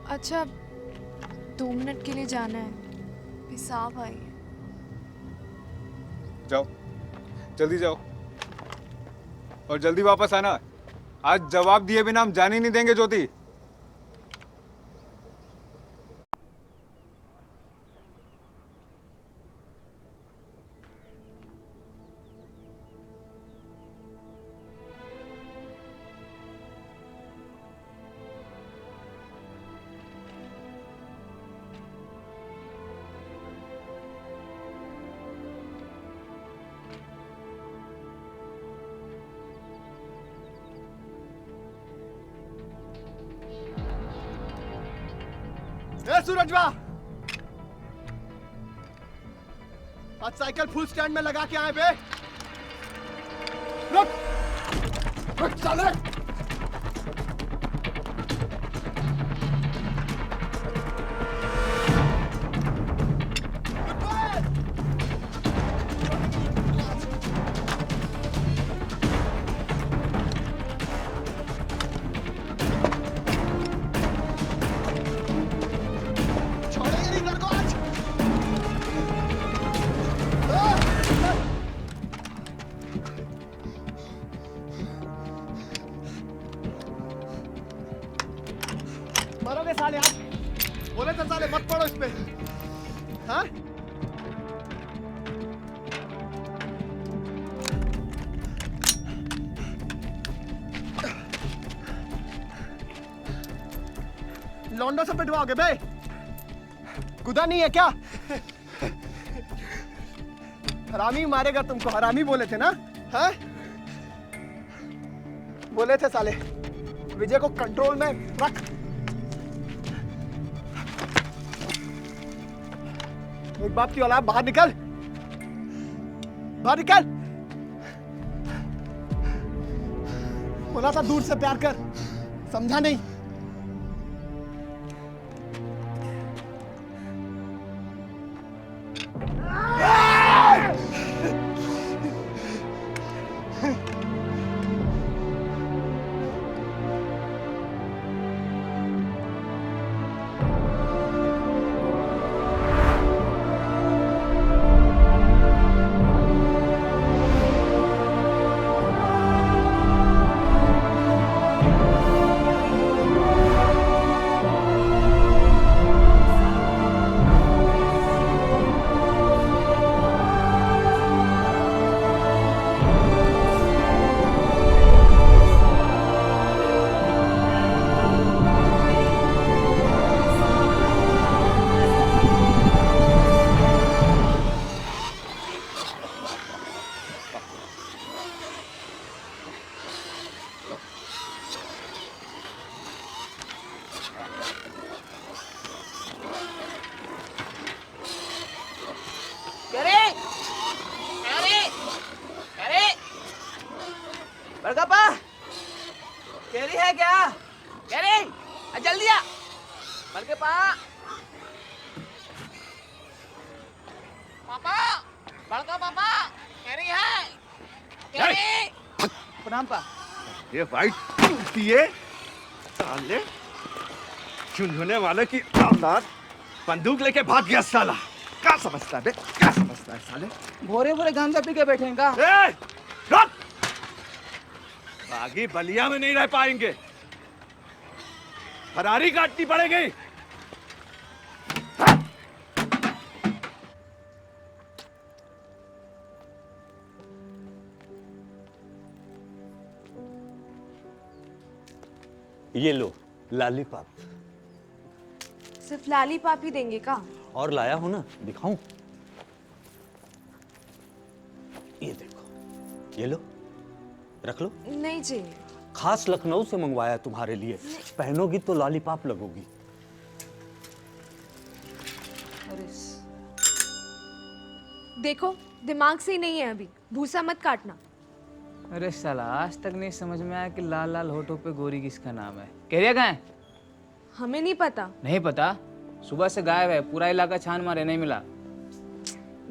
अच्छा, 2 मिनट के लिए जाना है, पेशाब आई। जाओ, जल्दी जाओ और जल्दी वापस आना। आज जवाब दिए बिना हम जाने नहीं देंगे ज्योति। सूरजवा, आज साइकिल फुल स्टैंड में लगा के आए बे। रुक, रुक साले। मरोगे साले आप। बोले तो साले मत पड़ो इस पे। हाँ? लौंडो से पिटवाओगे बे? गुदा नहीं है क्या? हरामी मारेगा तुमको, हरामी बोले थे ना? हाँ? बोले थे साले, विजय को कंट्रोल में रख। एक बाप की औलाद, बाहर निकल, बाहर निकल। बोला था दूर से प्यार कर, समझा नहीं। बड़का कैरी है क्या? कैरी जल्दी आ। बड़के पापा, बड़का पापा, कैरी है? कैरी। प्रणाम पा। ये वाइट पिए साले, चुनने वाले की औलाद बंदूक लेके भाग गया साला। क्या समझता है बे? क्या समझता है साले? भोरे भोरे गांजा पी के बैठे का? रुक! बागी बलिया में नहीं रह पाएंगे, फरारी काटनी पड़ेगी। ये लो लॉलीपॉप। सिर्फ लॉलीपॉप ही देंगे का? और लाया हूं ना, दिखाऊं? ये देखो, ये लो, रख लो। नहीं चाहिए। खास लखनऊ से मंगवाया तुम्हारे लिए, पहनोगी तो लॉलीपॉप लगोगी। देखो दिमाग से ही नहीं है अभी, भूसा मत काटना। अरे साला आज तक नहीं समझ में आया कि लाल लाल होठों पे गोरी किसका नाम है। केरिया कहाँ है? हमें नहीं पता। नहीं पता? सुबह से गायब है, पूरा इलाका छान मारे, नहीं मिला।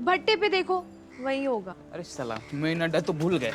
भट्टे पे देखो, वही होगा। अरे साला मेन अड्डा तो भूल गए।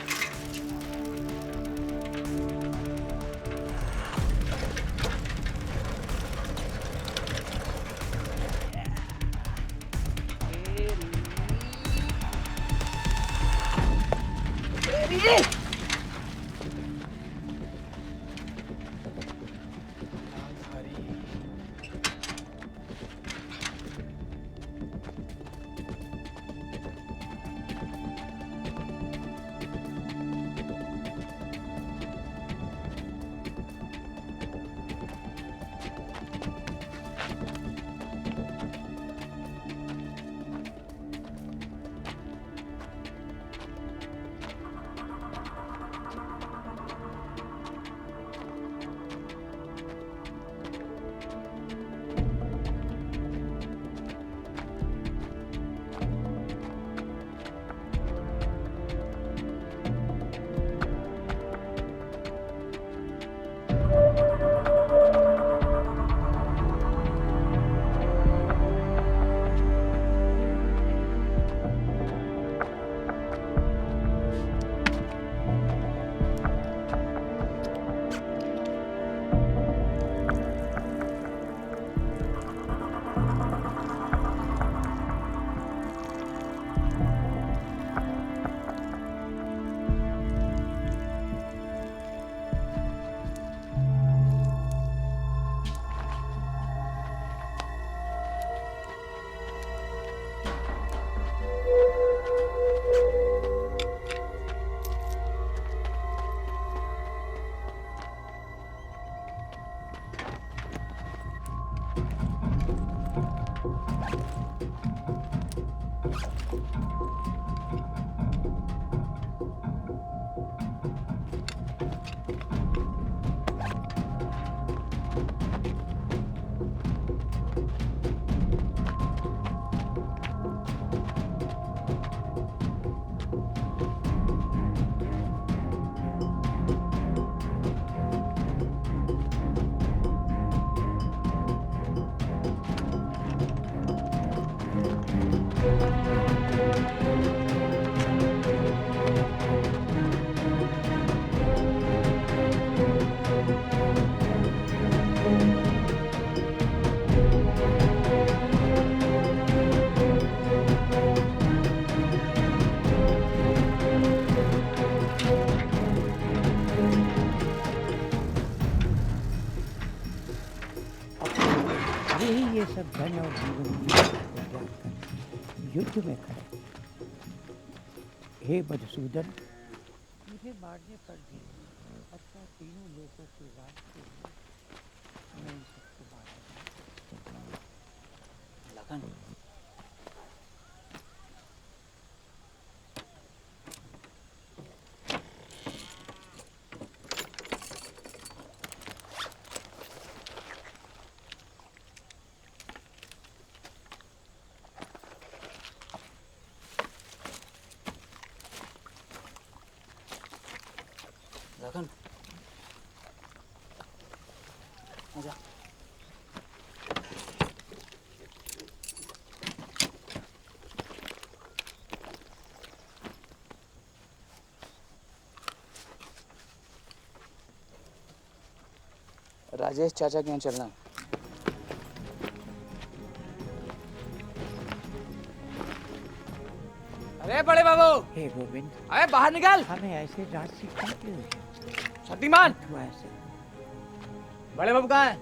ये सब धन और जीवन की त्याग कर युद्ध में खड़े। हे मधुसूदन, मुझे मारने पर भी अथवा तीनों लोगों के राज के लिए मैं इन सबको मारूंगा। लगन लगन आजा। राजेश चाचा के यहाँ चलना। अरे बड़े बाबू। हे गोविंद, अरे बाहर निकल। हमें ऐसे रात से क्या क्यों? शक्तिमान। ऐसे बड़े बाबू कहाँ है?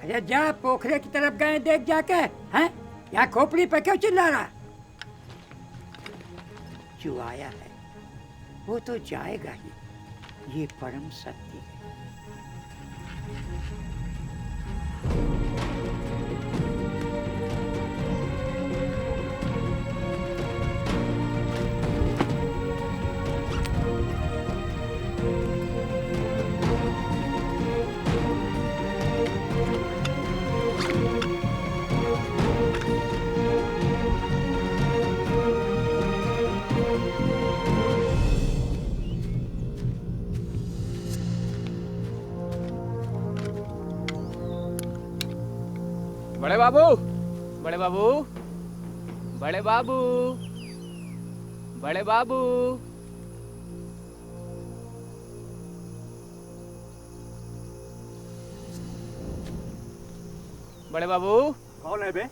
अरे जा, पोखरे की तरफ गए, देख जाके। हैं? यहाँ खोपड़ी पे क्यों चिल्ला रहा? जो आया है वो तो जाएगा ही, ये परम सत्य है। बड़े बाबू, बड़े बाबू, बड़े बाबू, बड़े बाबू। बड़े बाबू। कौन है बे?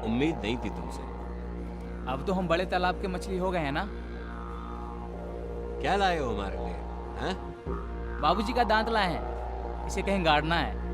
उम्मीद नहीं थी तुमसे। अब तो हम बड़े तालाब के मछली हो गए हैं ना। क्या लाए हो हमारे लिए? हैं? बाबूजी का दांत लाए हैं, इसे कहीं गाड़ना है।